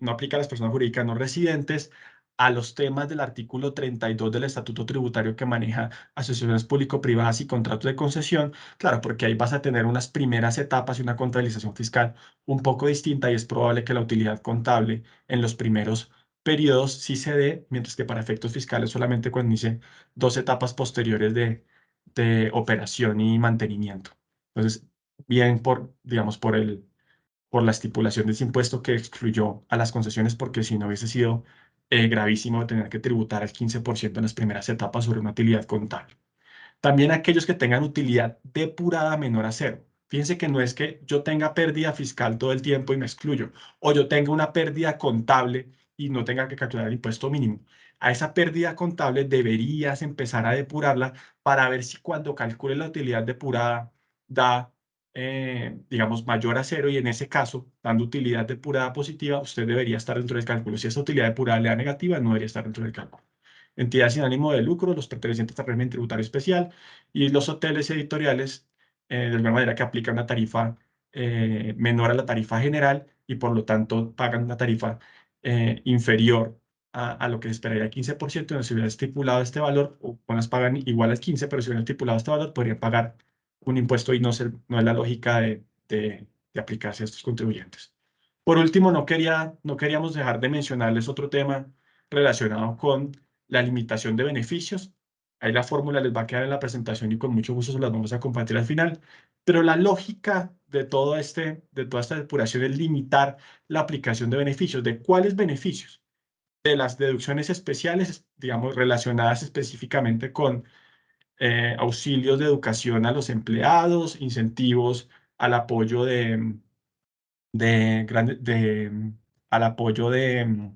No aplica a las personas jurídicas no residentes, a los temas del artículo 32 del Estatuto Tributario que maneja asociaciones público-privadas y contratos de concesión. Claro, porque ahí vas a tener unas primeras etapas y una contabilización fiscal un poco distinta y es probable que la utilidad contable en los primeros periodos sí se dé, mientras que para efectos fiscales solamente cuando inicie 2 etapas posteriores de operación y mantenimiento. Entonces, bien digamos, por la estipulación de ese impuesto que excluyó a las concesiones, porque si no hubiese sido gravísimo tener que tributar al 15% en las primeras etapas sobre una utilidad contable. También aquellos que tengan utilidad depurada menor a cero. Fíjense que no es que yo tenga pérdida fiscal todo el tiempo y me excluyo, o yo tenga una pérdida contable y no tenga que calcular el impuesto mínimo. A esa pérdida contable deberías empezar a depurarla para ver si cuando calcule la utilidad depurada da, digamos, mayor a cero y en ese caso, dando utilidad depurada positiva, usted debería estar dentro del cálculo. Si esa utilidad depurada le da negativa, no debería estar dentro del cálculo. Entidades sin ánimo de lucro, los pertenecientes al régimen tributario especial y los hoteles editoriales, de alguna manera que aplican una tarifa menor a la tarifa general y por lo tanto pagan una tarifa inferior a lo que se esperaría el 15%. Si hubiera estipulado este valor, o las pagan igual al 15%, pero si hubiera estipulado este valor, podrían pagar un impuesto y no es la lógica de aplicarse a estos contribuyentes. Por último, no queríamos dejar de mencionarles otro tema relacionado con la limitación de beneficios. Ahí la fórmula les va a quedar en la presentación y con mucho gusto se las vamos a compartir al final. Pero la lógica de toda esta depuración es limitar la aplicación de beneficios. ¿De cuáles beneficios? De las deducciones especiales, digamos, relacionadas específicamente con auxilios de educación a los empleados, incentivos al apoyo al apoyo de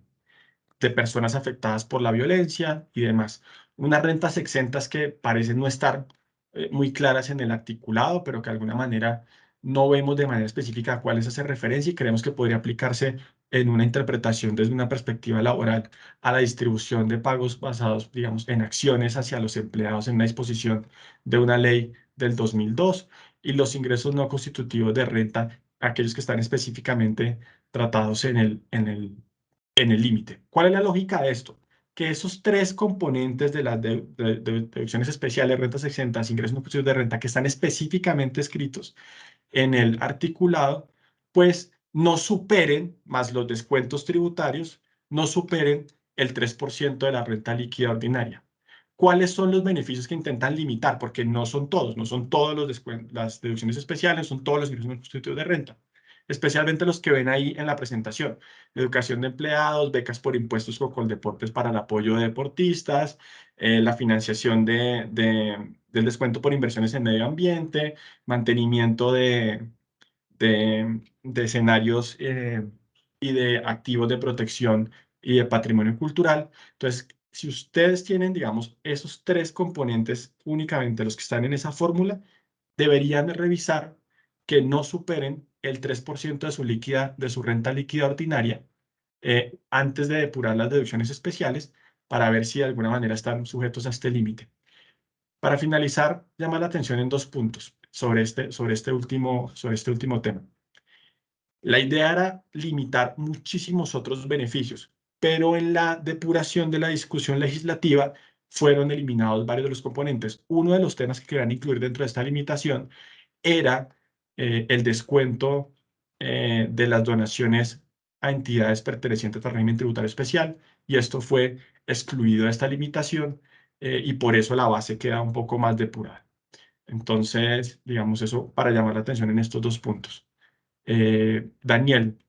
personas afectadas por la violencia y demás. Unas rentas exentas que parecen no estar muy claras en el articulado, pero que de alguna manera no vemos de manera específica a cuáles hace referencia y creemos que podría aplicarse en una interpretación desde una perspectiva laboral a la distribución de pagos basados, digamos, en acciones hacia los empleados en una disposición de una ley del 2002 y los ingresos no constitutivos de renta, aquellos que están específicamente tratados en el límite. ¿Cuál es la lógica de esto? Que esos tres componentes de las deducciones especiales, rentas exentas, ingresos no constitutivos de renta, que están específicamente escritos en el articulado, pues no superen, más los descuentos tributarios, no superen el 3% de la renta líquida ordinaria. ¿Cuáles son los beneficios que intentan limitar? Porque no son todos, no son todos los descuentos, las deducciones especiales, son todos los ingresos no constitutivos de renta, especialmente los que ven ahí en la presentación: educación de empleados, becas por impuestos con Coldeportes para el apoyo de deportistas, la financiación del descuento por inversiones en medio ambiente, mantenimiento de escenarios y de activos de protección y de patrimonio cultural. Entonces, si ustedes tienen, digamos, esos tres componentes únicamente los que están en esa fórmula, deberían revisar que no superen el 3% de su renta líquida ordinaria antes de depurar las deducciones especiales para ver si de alguna manera están sujetos a este límite. Para finalizar, llama la atención en dos puntos sobre este último tema. La idea era limitar muchísimos otros beneficios, pero en la depuración de la discusión legislativa fueron eliminados varios de los componentes. Uno de los temas que querían incluir dentro de esta limitación era el descuento de las donaciones a entidades pertenecientes al régimen tributario especial, y esto fue excluido de esta limitación y por eso la base queda un poco más depurada. Entonces, digamos eso para llamar la atención en estos dos puntos. Daniel,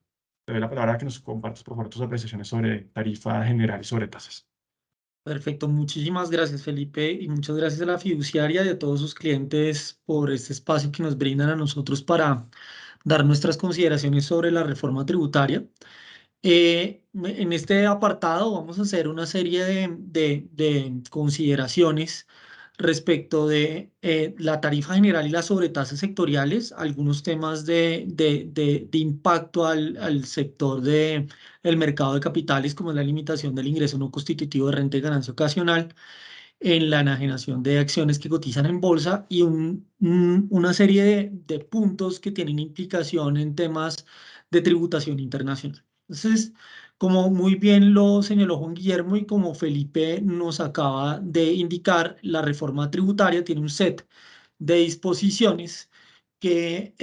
te doy la palabra que nos compartas por favor tus apreciaciones sobre tarifa general y sobre tasas. Perfecto, muchísimas gracias, Felipe, y muchas gracias a la fiduciaria y a todos sus clientes por este espacio que nos brindan a nosotros para dar nuestras consideraciones sobre la reforma tributaria. En este apartado vamos a hacer una serie de consideraciones respecto de la tarifa general y las sobretasas sectoriales, algunos temas de impacto al sector del mercado de capitales, como es la limitación del ingreso no constitutivo de renta y ganancia ocasional en la enajenación de acciones que cotizan en bolsa y una serie de puntos que tienen implicación en temas de tributación internacional. Entonces, como muy bien lo señaló Juan Guillermo y como Felipe nos acaba de indicar, la reforma tributaria tiene un set de disposiciones que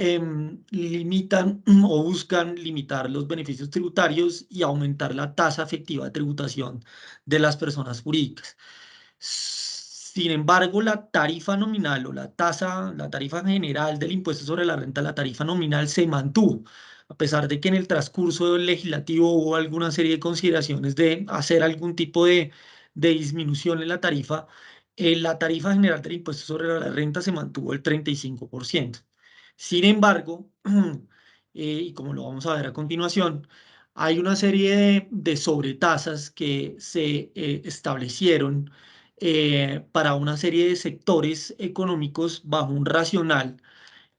limitan o buscan limitar los beneficios tributarios y aumentar la tasa efectiva de tributación de las personas jurídicas. Sin embargo, la tarifa nominal o la tarifa general del impuesto sobre la renta, la tarifa nominal se mantuvo, a pesar de que en el transcurso legislativo hubo alguna serie de consideraciones de hacer algún tipo de disminución en la tarifa general del impuesto sobre la renta se mantuvo el 35%. Sin embargo, y como lo vamos a ver a continuación, hay una serie de sobretasas que se establecieron para una serie de sectores económicos bajo un racional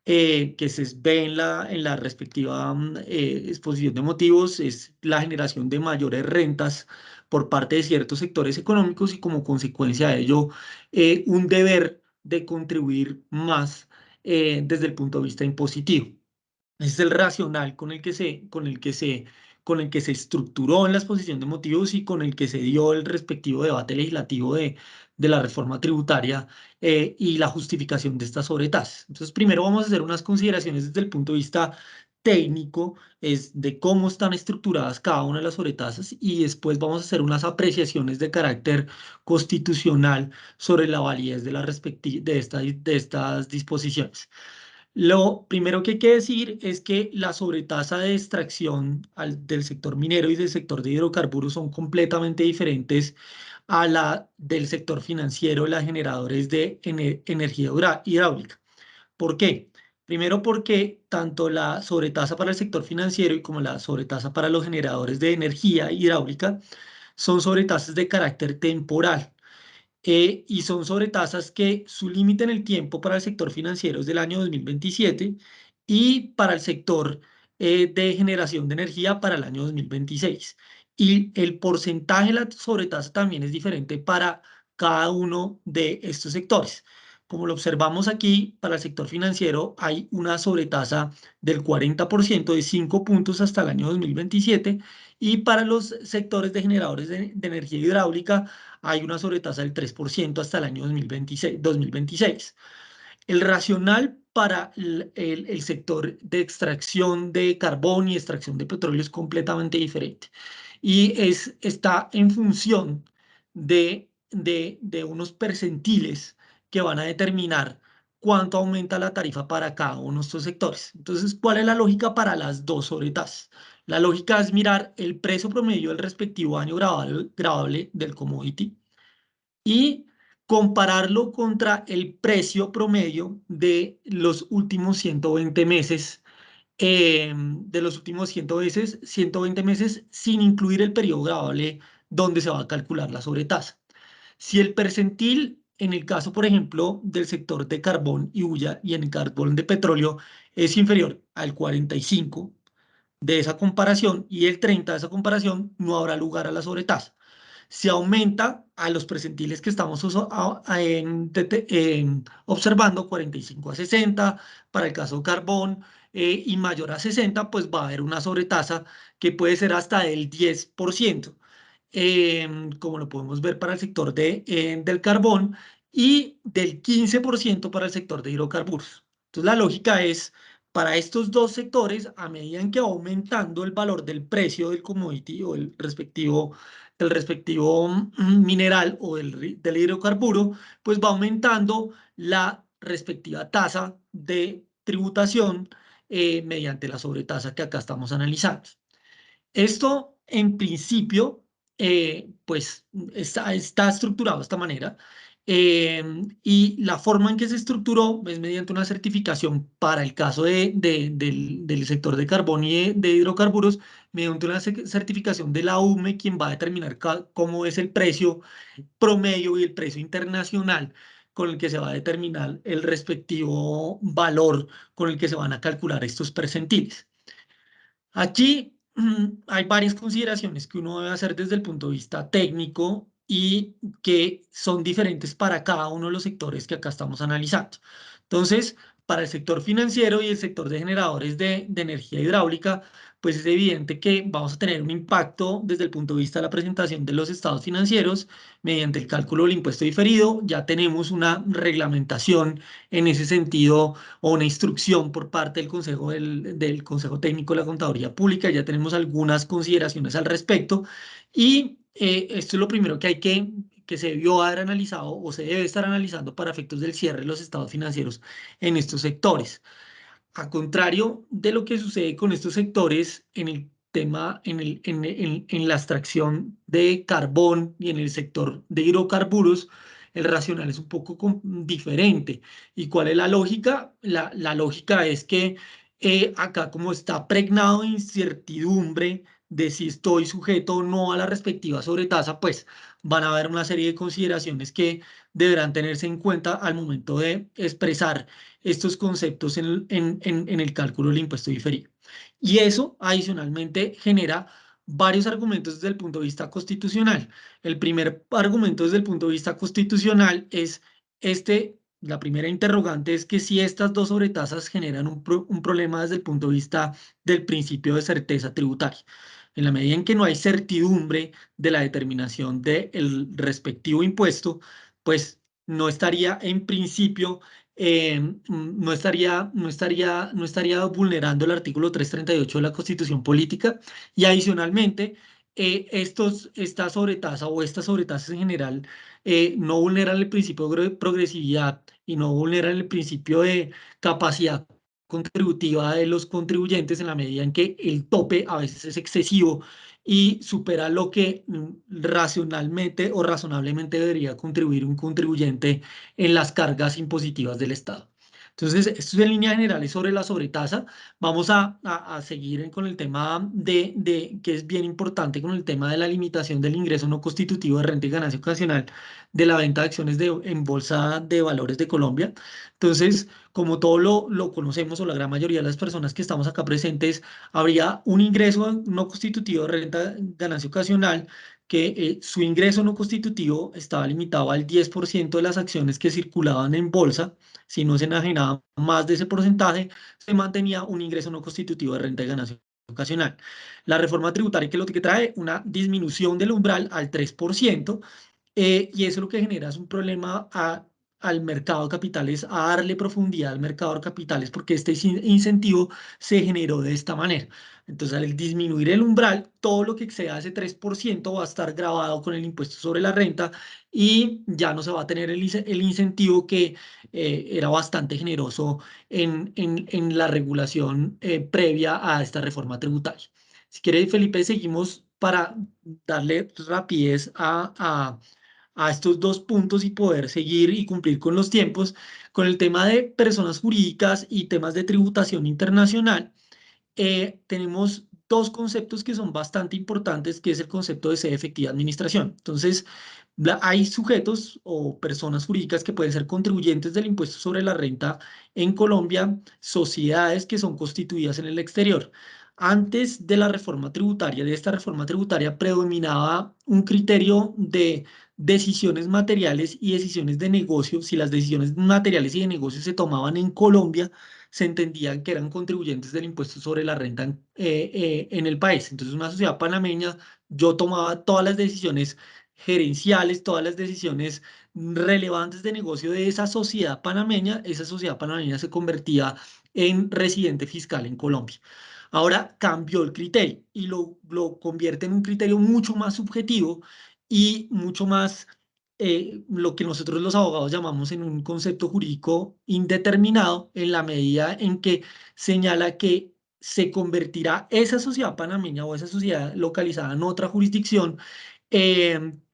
que se ve en la respectiva exposición de motivos, es la generación de mayores rentas por parte de ciertos sectores económicos y como consecuencia de ello un deber de contribuir más desde el punto de vista impositivo. Ese es el racional con el que se estructuró en la exposición de motivos y con el que se dio el respectivo debate legislativo de la reforma tributaria y la justificación de estas sobretasas. Entonces, primero vamos a hacer unas consideraciones desde el punto de vista técnico, es de cómo están estructuradas cada una de las sobretasas y después vamos a hacer unas apreciaciones de carácter constitucional sobre la validez de estas disposiciones. Lo primero que hay que decir es que la sobretasa de extracción del sector minero y del sector de hidrocarburos son completamente diferentes a la del sector financiero, las generadores de energía hidráulica. ¿Por qué? Primero porque tanto la sobretasa para el sector financiero y como la sobretasa para los generadores de energía hidráulica son sobretasas de carácter temporal. Y son sobretasas que su límite en el tiempo para el sector financiero es del año 2027 y para el sector de generación de energía para el año 2026. Y el porcentaje de la sobretasa también es diferente para cada uno de estos sectores. Como lo observamos aquí, para el sector financiero hay una sobretasa del 40% de 5 puntos hasta el año 2027 y para los sectores de generadores de energía hidráulica hay una sobretasa del 3% hasta el año 2026. El racional para el sector de extracción de carbón y extracción de petróleo es completamente diferente y está en función de unos percentiles que van a determinar cuánto aumenta la tarifa para cada uno de estos sectores. Entonces, ¿cuál es la lógica para las dos sobretasas? La lógica es mirar el precio promedio del respectivo año gravable del commodity y compararlo contra el precio promedio de los últimos 120 meses, de los últimos 120 meses sin incluir el periodo gravable donde se va a calcular la sobretasa. Si el percentil, en el caso, por ejemplo, del sector de carbón y hulla y en el carbón de petróleo, es inferior al 45 de esa comparación y el 30 de esa comparación, no habrá lugar a la sobretasa. Se aumenta a los percentiles que estamos observando, 45 a 60, para el caso carbón, y mayor a 60, pues va a haber una sobretasa que puede ser hasta del 10%, como lo podemos ver para el sector del carbón, y del 15% para el sector de hidrocarburos. Entonces, la lógica es, para estos dos sectores, a medida en que va aumentando el valor del precio del commodity o el respectivo mineral o del hidrocarburo, pues va aumentando la respectiva tasa de tributación mediante la sobretasa que acá estamos analizando. Esto, en principio, pues está estructurado de esta manera, y la forma en que se estructuró es mediante una certificación para el caso del sector de carbón y de hidrocarburos, mediante una certificación de la UME, quien va a determinar cómo es el precio promedio y el precio internacional con el que se va a determinar el respectivo valor con el que se van a calcular estos percentiles. Aquí hay varias consideraciones que uno debe hacer desde el punto de vista técnico y que son diferentes para cada uno de los sectores que acá estamos analizando. Entonces, para el sector financiero y el sector de generadores de energía hidráulica, pues es evidente que vamos a tener un impacto desde el punto de vista de la presentación de los estados financieros mediante el cálculo del impuesto diferido. Ya tenemos una reglamentación en ese sentido o una instrucción por parte del Consejo Técnico de la Contaduría Pública. Ya tenemos algunas consideraciones al respecto y esto es lo primero que se debió haber analizado o se debe estar analizando para efectos del cierre de los estados financieros en estos sectores. A contrario de lo que sucede con estos sectores en el tema, en la extracción de carbón y en el sector de hidrocarburos, el racional es un poco diferente. ¿Y cuál es la lógica? La lógica es que acá, como está pregnado de incertidumbre de si estoy sujeto o no a la respectiva sobretasa, pues van a haber una serie de consideraciones que deberán tenerse en cuenta al momento de expresar estos conceptos en el cálculo del impuesto diferido. Y eso adicionalmente genera varios argumentos desde el punto de vista constitucional. El primer argumento desde el punto de vista constitucional es la primera interrogante es que si estas dos sobretasas generan un problema desde el punto de vista del principio de certeza tributaria. En la medida en que no hay certidumbre de la determinación del respectivo impuesto, pues no estaría en principio, no estaría vulnerando el artículo 338 de la Constitución Política y adicionalmente esta sobretasa o estas sobretasas en general no vulneran el principio de progresividad y no vulneran el principio de capacidad contributiva de los contribuyentes en la medida en que el tope a veces es excesivo y supera lo que racionalmente o razonablemente debería contribuir un contribuyente en las cargas impositivas del Estado. Entonces, esto es en líneas generales sobre la sobretasa. Vamos a seguir con el tema que es bien importante, con el tema de la limitación del ingreso no constitutivo de renta y ganancia ocasional de la venta de acciones en Bolsa de Valores de Colombia. Entonces, como todo lo conocemos, o la gran mayoría de las personas que estamos acá presentes, habría un ingreso no constitutivo de renta ganancia ocasional que su ingreso no constitutivo estaba limitado al 10% de las acciones que circulaban en bolsa. Si no se enajenaba más de ese porcentaje, se mantenía un ingreso no constitutivo de renta de ganancia ocasional. La reforma tributaria, que lo que trae una disminución del umbral al 3%, y eso lo que genera es un problema al mercado de capitales, a darle profundidad al mercado de capitales, porque este incentivo se generó de esta manera. Entonces, al disminuir el umbral, todo lo que exceda ese 3% va a estar grabado con el impuesto sobre la renta y ya no se va a tener el incentivo que era bastante generoso en la regulación previa a esta reforma tributaria. Si quiere, Felipe, seguimos para darle rapidez a estos dos puntos y poder seguir y cumplir con los tiempos. Con el tema de personas jurídicas y temas de tributación internacional, tenemos dos conceptos que son bastante importantes, que es el concepto de sede efectiva de administración. Entonces, hay sujetos o personas jurídicas que pueden ser contribuyentes del impuesto sobre la renta en Colombia, sociedades que son constituidas en el exterior. Antes de la reforma tributaria, de esta reforma tributaria, predominaba un criterio de decisiones materiales y decisiones de negocio. Si las decisiones materiales y de negocio se tomaban en Colombia, se entendían que eran contribuyentes del impuesto sobre la renta en el país. Entonces, una sociedad panameña, yo tomaba todas las decisiones gerenciales, todas las decisiones relevantes de negocio de esa sociedad panameña se convertía en residente fiscal en Colombia. Ahora cambió el criterio y lo convierte en un criterio mucho más subjetivo y mucho más lo que nosotros los abogados llamamos en un concepto jurídico indeterminado, en la medida en que señala que se convertirá esa sociedad panameña o esa sociedad localizada en otra jurisdicción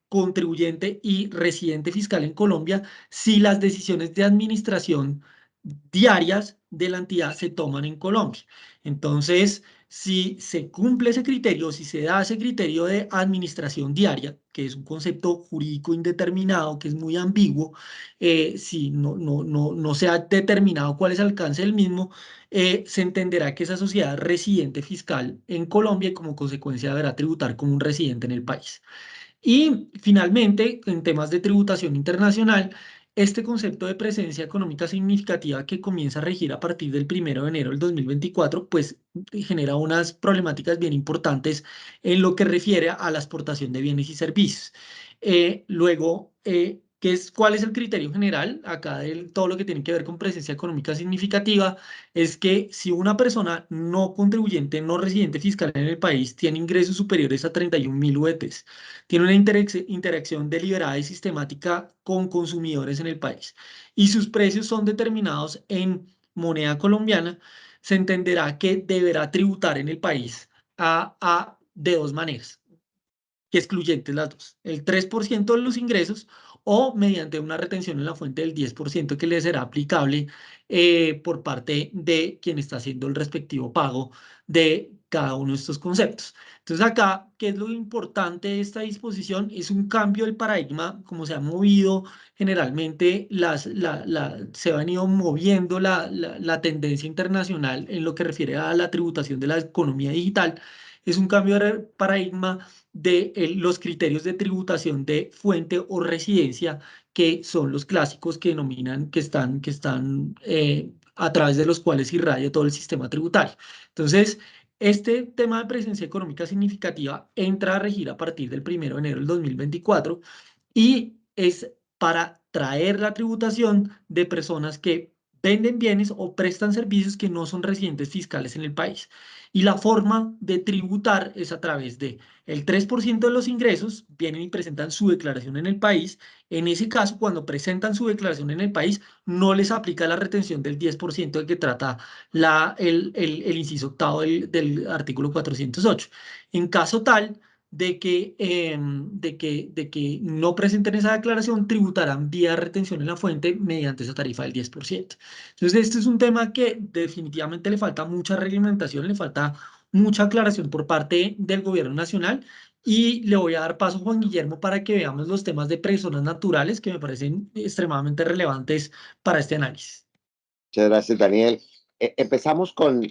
contribuyente y residente fiscal en Colombia si las decisiones de administración diarias de la entidad se toman en Colombia. Entonces, si se cumple ese criterio, si se da ese criterio de administración diaria, que es un concepto jurídico indeterminado, que es muy ambiguo, si no se ha determinado cuál es el alcance del mismo, se entenderá que esa sociedad es residente fiscal en Colombia y como consecuencia deberá tributar como un residente en el país. Y finalmente, en temas de tributación internacional, este concepto de presencia económica significativa que comienza a regir a partir del 1 de enero del 2024, pues genera unas problemáticas bien importantes en lo que refiere a la exportación de bienes y servicios. Luego, ¿cuál es el criterio general? Acá todo lo que tiene que ver con presencia económica significativa es que si una persona no contribuyente, no residente fiscal en el país, tiene ingresos superiores a 31.000 UETs, tiene una interacción deliberada y sistemática con consumidores en el país y sus precios son determinados en moneda colombiana, se entenderá que deberá tributar en el país de dos maneras, que excluyentes las dos, el 3% de los ingresos o mediante una retención en la fuente del 10% que le será aplicable por parte de quien está haciendo el respectivo pago de cada uno de estos conceptos. Entonces acá, ¿qué es lo importante de esta disposición? Es un cambio del paradigma, como se ha movido generalmente, se ha venido moviendo la tendencia internacional en lo que refiere a la tributación de la economía digital. Es un cambio de paradigma de los criterios de tributación de fuente o residencia, que son los clásicos que denominan, que están a través de los cuales irradia todo el sistema tributario. Entonces, este tema de presencia económica significativa entra a regir a partir del 1 de enero del 2024 y es para traer la tributación de personas que venden bienes o prestan servicios que no son residentes fiscales en el país. Y la forma de tributar es a través de el 3% de los ingresos, vienen y presentan su declaración en el país. En ese caso, cuando presentan su declaración en el país, no les aplica la retención del 10% de que trata el inciso octavo del artículo 408. En caso tal de que no presenten esa declaración, tributarán vía retención en la fuente mediante esa tarifa del 10%. Entonces, este es un tema que definitivamente le falta mucha reglamentación, le falta mucha aclaración por parte del gobierno nacional. Y le voy a dar paso a Juan Guillermo para que veamos los temas de personas naturales que me parecen extremadamente relevantes para este análisis. Muchas gracias, Daniel. Empezamos con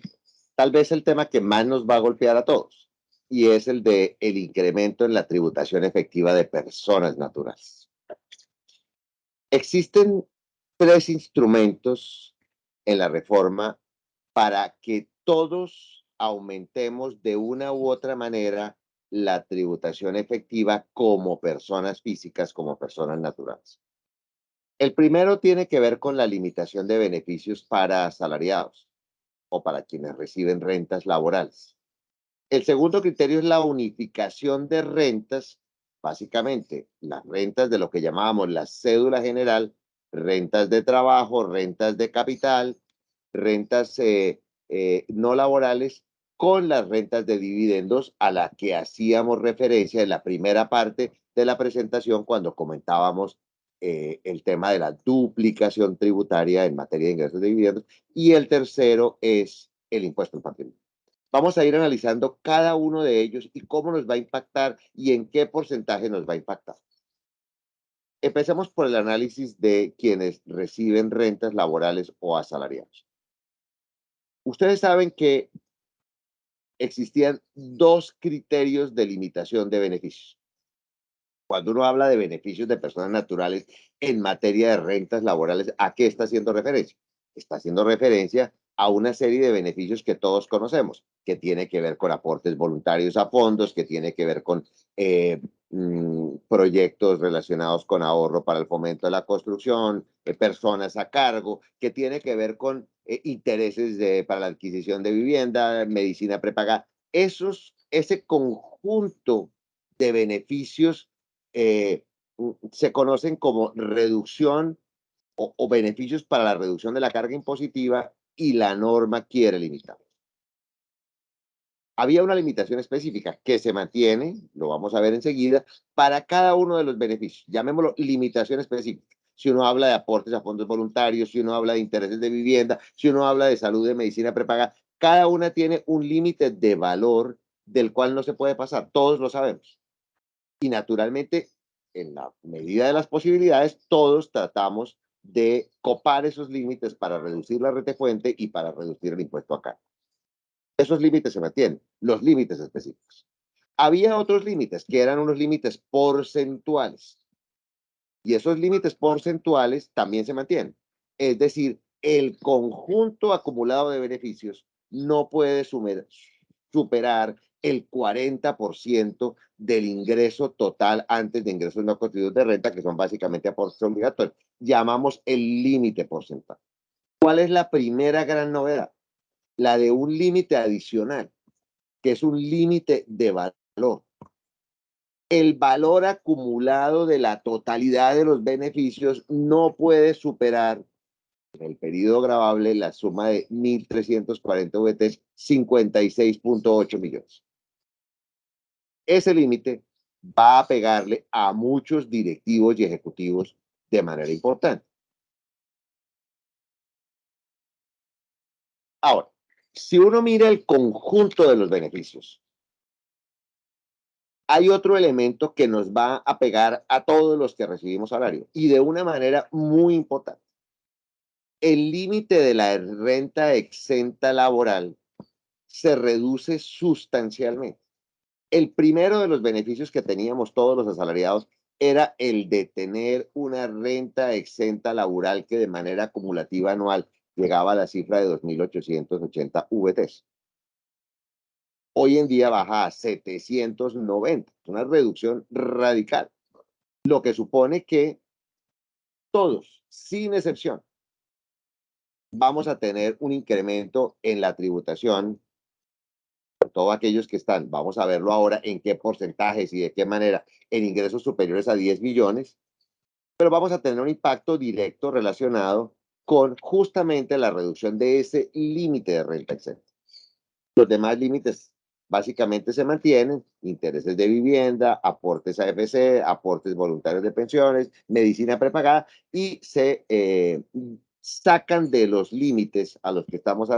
tal vez el tema que más nos va a golpear a todos, y es el de el incremento en la tributación efectiva de personas naturales. Existen 3 instrumentos en la reforma para que todos aumentemos de una u otra manera la tributación efectiva como personas físicas, como personas naturales. El primero tiene que ver con la limitación de beneficios para asalariados o para quienes reciben rentas laborales. El segundo criterio es la unificación de rentas, básicamente las rentas de lo que llamábamos la cédula general, rentas de trabajo, rentas de capital, rentas no laborales, con las rentas de dividendos a las que hacíamos referencia en la primera parte de la presentación cuando comentábamos el tema de la duplicación tributaria en materia de ingresos de dividendos. Y el tercero es el impuesto al patrimonio. Vamos a ir analizando cada uno de ellos y cómo nos va a impactar y en qué porcentaje nos va a impactar. Empecemos por el análisis de quienes reciben rentas laborales o asalariados. Ustedes saben que existían 2 criterios de limitación de beneficios. Cuando uno habla de beneficios de personas naturales en materia de rentas laborales, ¿a qué está haciendo referencia? Está haciendo referencia a una serie de beneficios que todos conocemos, que tiene que ver con aportes voluntarios a fondos, que tiene que ver con proyectos relacionados con ahorro para el fomento de la construcción, personas a cargo, que tiene que ver con intereses para la adquisición de vivienda, medicina prepagada. Ese conjunto de beneficios se conocen como reducción o beneficios para la reducción de la carga impositiva, y la norma quiere limitar. Había una limitación específica que se mantiene, lo vamos a ver enseguida, para cada uno de los beneficios. Llamémoslo limitación específica. Si uno habla de aportes a fondos voluntarios, si uno habla de intereses de vivienda, si uno habla de salud, de medicina prepagada, cada una tiene un límite de valor del cual no se puede pasar. Todos lo sabemos. Y naturalmente, en la medida de las posibilidades, todos tratamos de copar esos límites para reducir la retefuente y para reducir el impuesto a cargo. Esos límites se mantienen, los límites específicos. Había otros límites que eran unos límites porcentuales. Y esos límites porcentuales también se mantienen. Es decir, el conjunto acumulado de beneficios no puede superar el 40% del ingreso total antes de ingresos no constituidos de renta, que son básicamente aportes obligatorios. Llamamos el límite porcentual. ¿Cuál es la primera gran novedad? La de un límite adicional, que es un límite de valor. El valor acumulado de la totalidad de los beneficios no puede superar en el periodo gravable la suma de 1.340 VTs, 56.8 millones. Ese límite va a pegarle a muchos directivos y ejecutivos de manera importante. Ahora, si uno mira el conjunto de los beneficios, hay otro elemento que nos va a pegar a todos los que recibimos salario, y de una manera muy importante. El límite de la renta exenta laboral se reduce sustancialmente. El primero de los beneficios que teníamos todos los asalariados era el de tener una renta exenta laboral que de manera acumulativa anual llegaba a la cifra de 2.880 VTs. Hoy en día baja a 790, una reducción radical, lo que supone que todos, sin excepción, vamos a tener un incremento en la tributación. Todos aquellos que están, vamos a verlo ahora en qué porcentajes y de qué manera, en ingresos superiores a 10 millones, pero vamos a tener un impacto directo relacionado con justamente la reducción de ese límite de renta exenta. Los demás límites básicamente se mantienen intereses de vivienda, aportes a AFC, aportes voluntarios de pensiones, medicina prepagada, y se sacan de los límites a los que estamos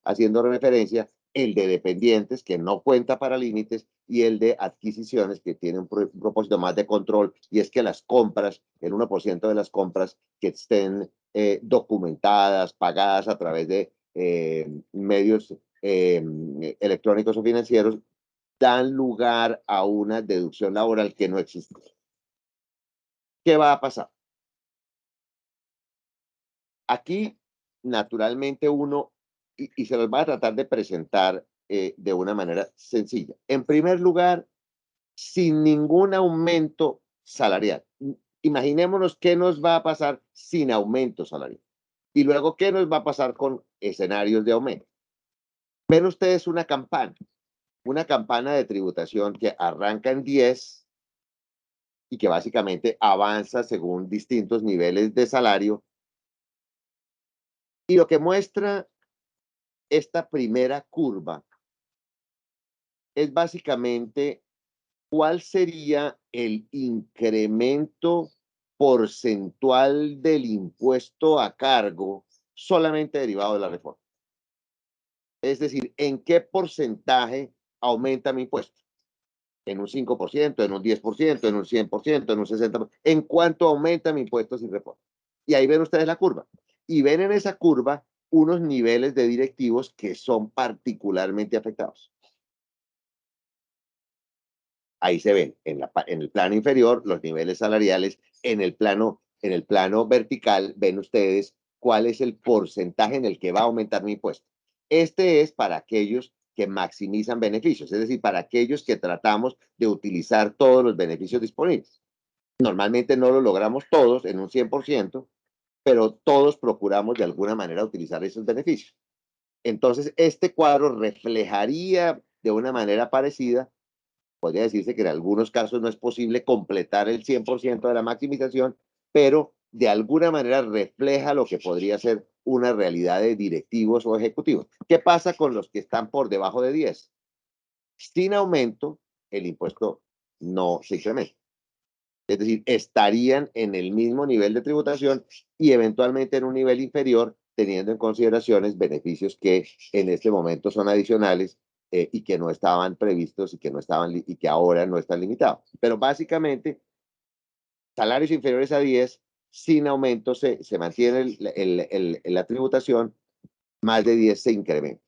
haciendo referencia el de dependientes, que no cuenta para límites, y el de adquisiciones, que tiene un propósito más de control, y es que las compras, el 1% de las compras que estén documentadas, pagadas a través de medios electrónicos o financieros, dan lugar a una deducción laboral que no existe. ¿Qué va a pasar? Aquí, naturalmente, uno, y se los va a tratar de presentar de una manera sencilla. En primer lugar, sin ningún aumento salarial. Imaginémonos qué nos va a pasar sin aumento salarial. Y luego, ¿qué nos va a pasar con escenarios de aumento? Ven ustedes una campana de tributación que arranca en 10 y que básicamente avanza según distintos niveles de salario. Y lo que muestra esta primera curva es básicamente cuál sería el incremento porcentual del impuesto a cargo solamente derivado de la reforma. Es decir, ¿en qué porcentaje aumenta mi impuesto? ¿En un 5%, en un 10%, en un 100%, en un 60%? ¿En cuánto aumenta mi impuesto sin reforma? Y ahí ven ustedes la curva. Y ven en esa curva unos niveles de directivos que son particularmente afectados. Ahí se ven en el plano inferior los niveles salariales, en el plano vertical ven ustedes cuál es el porcentaje en el que va a aumentar mi impuesto. Este es para aquellos que maximizan beneficios, es decir, para aquellos que tratamos de utilizar todos los beneficios disponibles. Normalmente no lo logramos todos en un 100%, pero todos procuramos de alguna manera utilizar esos beneficios. Entonces, este cuadro reflejaría de una manera parecida. Podría decirse que en algunos casos no es posible completar el 100% de la maximización, pero de alguna manera refleja lo que podría ser una realidad de directivos o ejecutivos. ¿Qué pasa con los que están por debajo de 10? Sin aumento, el impuesto no se incrementa. Es decir, estarían en el mismo nivel de tributación y eventualmente en un nivel inferior, teniendo en consideraciones beneficios que en este momento son adicionales y que no estaban previstos y que ahora no están limitados. Pero básicamente, salarios inferiores a 10, sin aumento se mantiene la tributación, más de 10 se incrementa.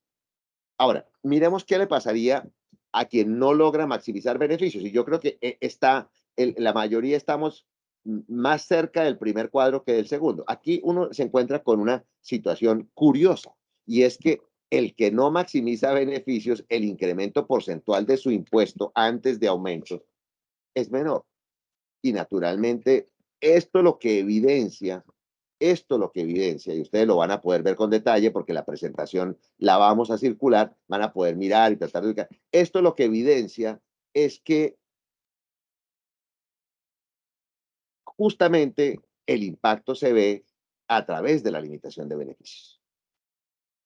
Ahora, miremos qué le pasaría a quien no logra maximizar beneficios. Y yo creo que la mayoría estamos más cerca del primer cuadro que del segundo. Aquí uno se encuentra con una situación curiosa, y es que el que no maximiza beneficios, el incremento porcentual de su impuesto antes de aumentos es menor. Y naturalmente, esto lo que evidencia, y ustedes lo van a poder ver con detalle porque la presentación la vamos a circular, van a poder mirar y tratar de ubicar. Esto lo que evidencia es que justamente el impacto se ve a través de la limitación de beneficios.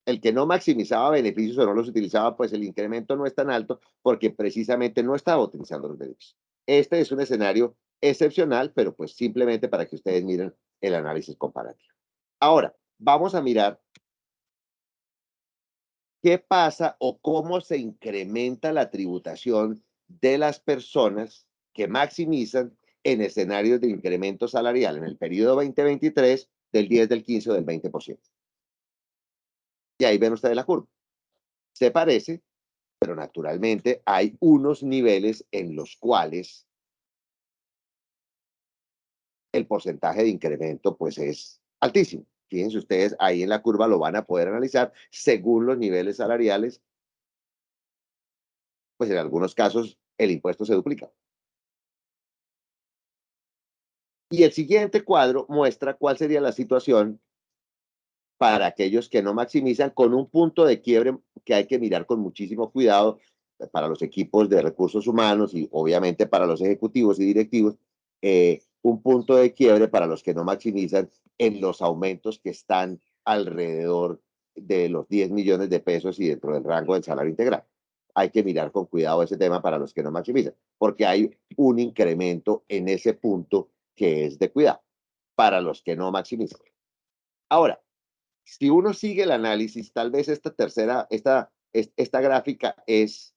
El que no maximizaba beneficios o no los utilizaba, pues el incremento no es tan alto porque precisamente no estaba utilizando los beneficios. Este es un escenario excepcional, pero pues simplemente para que ustedes miren el análisis comparativo. Ahora, vamos a mirar qué pasa o cómo se incrementa la tributación de las personas que maximizan en escenarios de incremento salarial en el periodo 2023 del 10, del 15 o del 20%. Y ahí ven ustedes la curva. Se parece, pero naturalmente hay unos niveles en los cuales el porcentaje de incremento pues es altísimo. Fíjense ustedes, ahí en la curva lo van a poder analizar según los niveles salariales, pues en algunos casos el impuesto se duplica. Y el siguiente cuadro muestra cuál sería la situación para aquellos que no maximizan, con un punto de quiebre que hay que mirar con muchísimo cuidado para los equipos de recursos humanos y obviamente para los ejecutivos y directivos, un punto de quiebre para los que no maximizan en los aumentos que están alrededor de los 10 millones de pesos y dentro del rango del salario integral. hay que mirar con cuidado ese tema para los que no maximizan, porque hay un incremento en ese punto que es de cuidado para los que no maximizan. Ahora, si uno sigue el análisis, tal vez esta gráfica es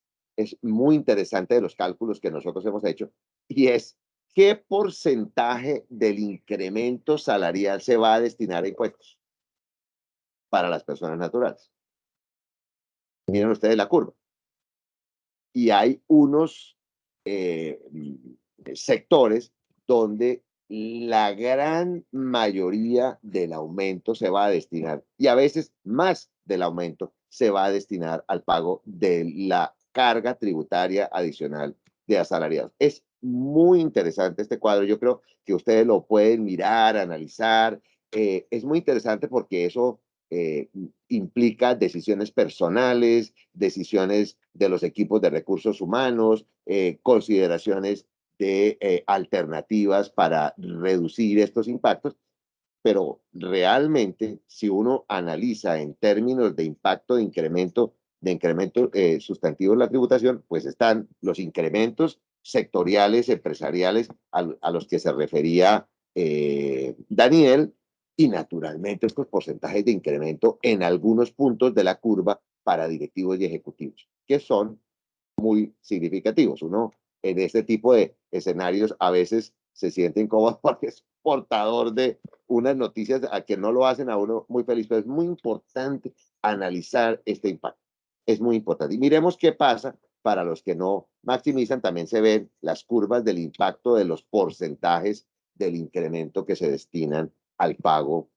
muy interesante de los cálculos que nosotros hemos hecho, y es qué porcentaje del incremento salarial se va a destinar a impuestos para las personas naturales. Miren ustedes la curva. Y hay unos sectores donde la gran mayoría del aumento se va a destinar, y a veces más del aumento se va a destinar al pago de la carga tributaria adicional de asalariados. Es muy interesante este cuadro. Yo creo que ustedes lo pueden mirar, analizar. Es muy interesante porque eso implica decisiones personales, decisiones de los equipos de recursos humanos, consideraciones de alternativas para reducir estos impactos, pero realmente si uno analiza en términos de impacto de incremento sustantivo en la tributación, pues están los incrementos sectoriales, empresariales a los que se refería Daniel, y naturalmente estos porcentajes de incremento en algunos puntos de la curva para directivos y ejecutivos, que son muy significativos. Uno en este tipo de escenarios a veces se siente incómodo porque es portador de unas noticias a que no lo hacen a uno muy feliz, pero es muy importante analizar este impacto. Es muy importante. Y miremos qué pasa para los que no maximizan. También se ven las curvas del impacto de los porcentajes del incremento que se destinan al pago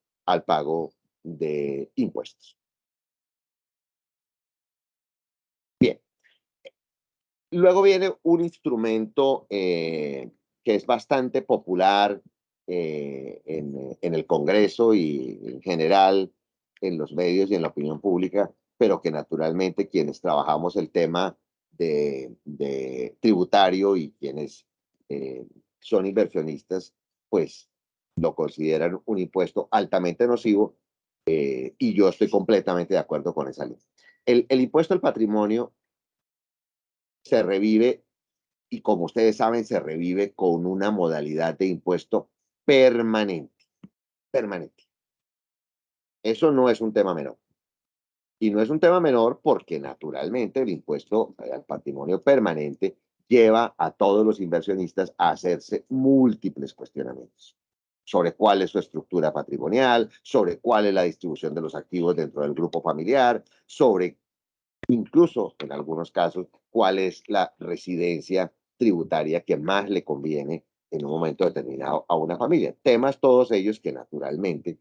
de impuestos. Bien. Luego viene un instrumento que es bastante popular en el Congreso y en general en los medios y en la opinión pública, pero que naturalmente quienes trabajamos el tema de tributario y quienes son inversionistas, pues lo consideran un impuesto altamente nocivo, y yo estoy completamente de acuerdo con esa línea. El impuesto al patrimonio se revive, y como ustedes saben, se revive con una modalidad de impuesto permanente. Permanente. Eso no es un tema menor. Y no es un tema menor porque naturalmente el impuesto al patrimonio permanente lleva a todos los inversionistas a hacerse múltiples cuestionamientos sobre cuál es su estructura patrimonial, sobre cuál es la distribución de los activos dentro del grupo familiar, sobre incluso en algunos casos cuál es la residencia tributaria que más le conviene en un momento determinado a una familia. Temas todos ellos que naturalmente,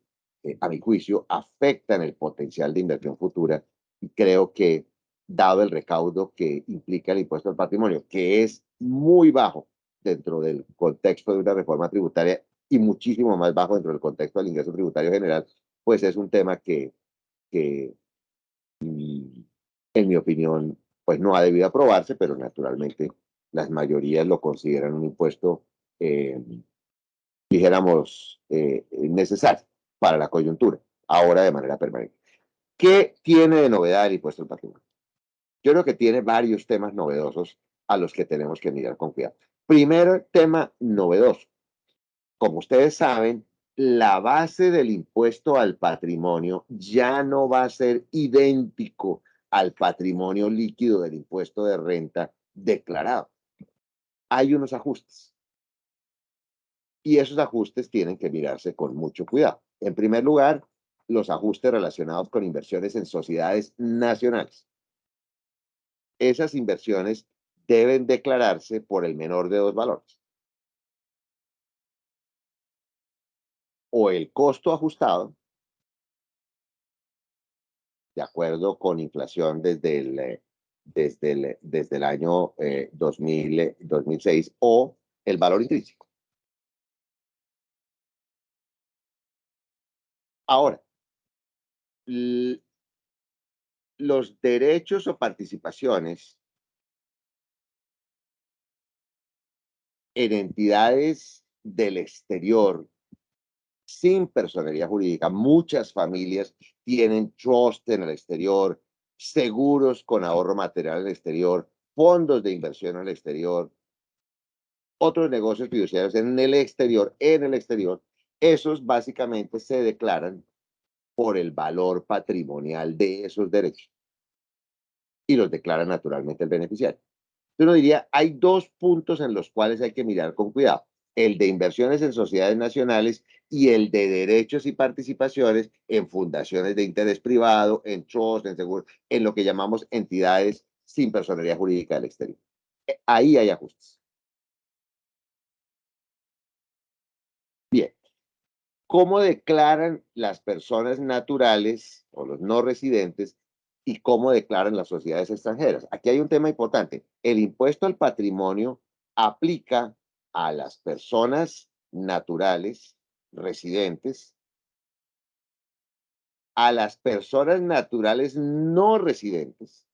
a mi juicio, afectan el potencial de inversión futura, y creo que, dado el recaudo que implica el impuesto al patrimonio, que es muy bajo dentro del contexto de una reforma tributaria y muchísimo más bajo dentro del contexto del ingreso tributario general, pues es un tema que en mi opinión, pues no ha debido aprobarse, pero naturalmente las mayorías lo consideran un impuesto, dijéramos, necesario para la coyuntura, ahora de manera permanente. ¿Qué tiene de novedad el impuesto al patrimonio? Yo creo que tiene varios temas novedosos a los que tenemos que mirar con cuidado. Primer tema novedoso. Como ustedes saben, la base del impuesto al patrimonio ya no va a ser idéntico al patrimonio líquido del impuesto de renta declarado. Hay unos ajustes. Y esos ajustes tienen que mirarse con mucho cuidado. En primer lugar, los ajustes relacionados con inversiones en sociedades nacionales. Esas inversiones deben declararse por el menor de dos valores: o el costo ajustado, de acuerdo con inflación desde el año 2006, o el valor intrínseco. Ahora, los derechos o participaciones en entidades del exterior sin personería jurídica, muchas familias tienen trust en el exterior, seguros con ahorro material en el exterior, fondos de inversión en el exterior, otros negocios fiduciarios en el exterior, esos básicamente se declaran por el valor patrimonial de esos derechos y los declara naturalmente el beneficiario. Entonces uno diría, hay dos puntos en los cuales hay que mirar con cuidado, el de inversiones en sociedades nacionales y el de derechos y participaciones en fundaciones de interés privado, en trusts, en seguros, en lo que llamamos entidades sin personería jurídica del exterior. Ahí hay ajustes. Bien, ¿cómo declaran las personas naturales o los no residentes y cómo declaran las sociedades extranjeras? Aquí hay un tema importante. El impuesto al patrimonio aplica a las personas naturales residentes, a las personas naturales no residentes,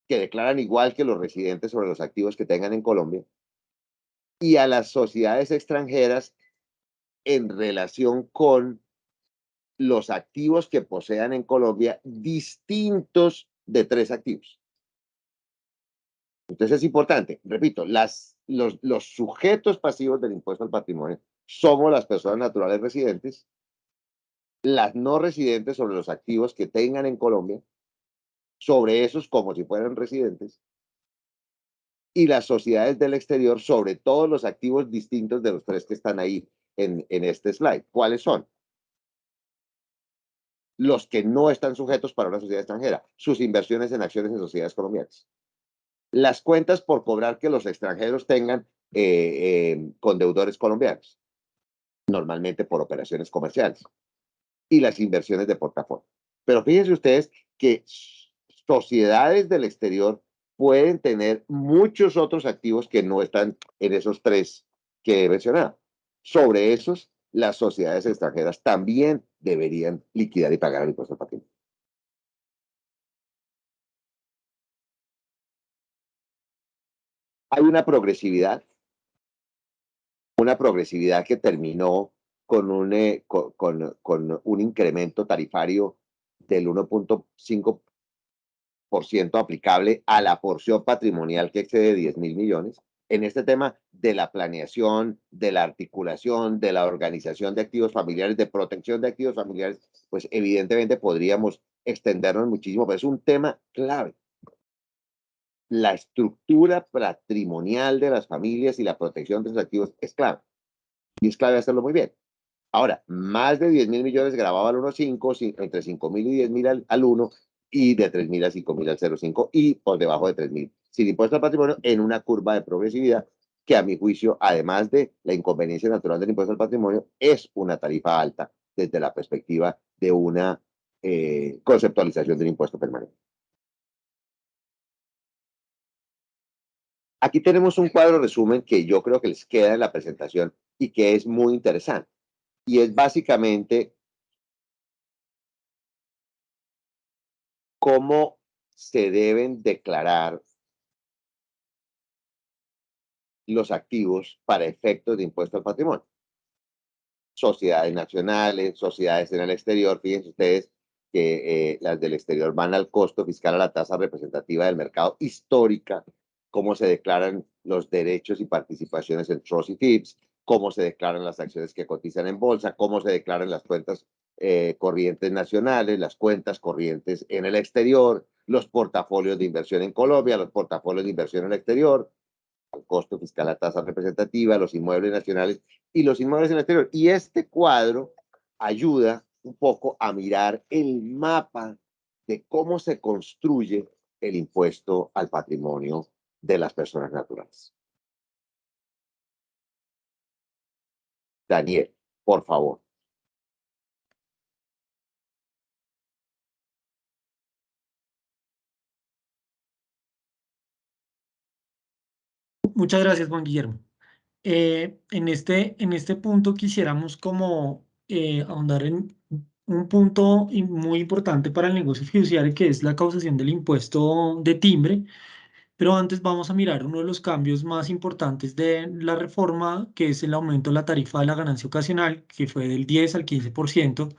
que declaran igual que los residentes sobre los activos que tengan en Colombia, y a las sociedades extranjeras en relación con los activos que posean en Colombia distintos de 3 activos. Entonces es importante, repito, los sujetos pasivos del impuesto al patrimonio somos las personas naturales residentes, las no residentes sobre los activos que tengan en Colombia, sobre esos como si fueran residentes, y las sociedades del exterior sobre todos los activos distintos de los 3 que están ahí en este slide. ¿Cuáles son? Los que no están sujetos para una sociedad extranjera, sus inversiones en acciones en sociedades colombianas. Las cuentas por cobrar que los extranjeros tengan con deudores colombianos, normalmente por operaciones comerciales, y las inversiones de portafolio. Pero fíjense ustedes que sociedades del exterior pueden tener muchos otros activos que no están en esos 3 que he mencionado. Sobre esos, las sociedades extranjeras también deberían liquidar y pagar el impuesto al patrimonio. Hay una progresividad que terminó con un incremento tarifario del 1.5% aplicable a la porción patrimonial que excede 10.000 millones. En este tema de la planeación, de la articulación, de la organización de activos familiares, de protección de activos familiares, pues evidentemente podríamos extendernos muchísimo, pero es un tema clave. La estructura patrimonial de las familias y la protección de sus activos es clave. Y es clave hacerlo muy bien. Ahora, más de 10.000 millones grababa al 1.5, entre 5.000 y 10.000 al 1, y de 3.000 a 5.000 al 0.5, y por debajo de 3.000, sin impuesto al patrimonio, en una curva de progresividad que, a mi juicio, además de la inconveniencia natural del impuesto al patrimonio, es una tarifa alta desde la perspectiva de una conceptualización del impuesto permanente. Aquí tenemos un cuadro resumen que yo creo que les queda en la presentación y que es muy interesante. Y es básicamente cómo se deben declarar los activos para efectos de impuesto al patrimonio. Sociedades nacionales, sociedades en el exterior, fíjense ustedes que las del exterior van al costo fiscal a la tasa representativa del mercado histórica, cómo se declaran los derechos y participaciones en trusts y FIPS, cómo se declaran las acciones que cotizan en bolsa, cómo se declaran las cuentas corrientes nacionales, las cuentas corrientes en el exterior, los portafolios de inversión en Colombia, los portafolios de inversión en el exterior, el costo fiscal a tasa representativa, los inmuebles nacionales y los inmuebles en el exterior. Y este cuadro ayuda un poco a mirar el mapa de cómo se construye el impuesto al patrimonio de las personas naturales. Daniel, por favor. Muchas gracias, Juan Guillermo. En este punto quisiéramos como ahondar en un punto muy importante para el negocio fiduciario, que es la causación del impuesto de timbre. Pero antes vamos a mirar uno de los cambios más importantes de la reforma, que es el aumento de la tarifa de la ganancia ocasional, que fue del 10 al 15%.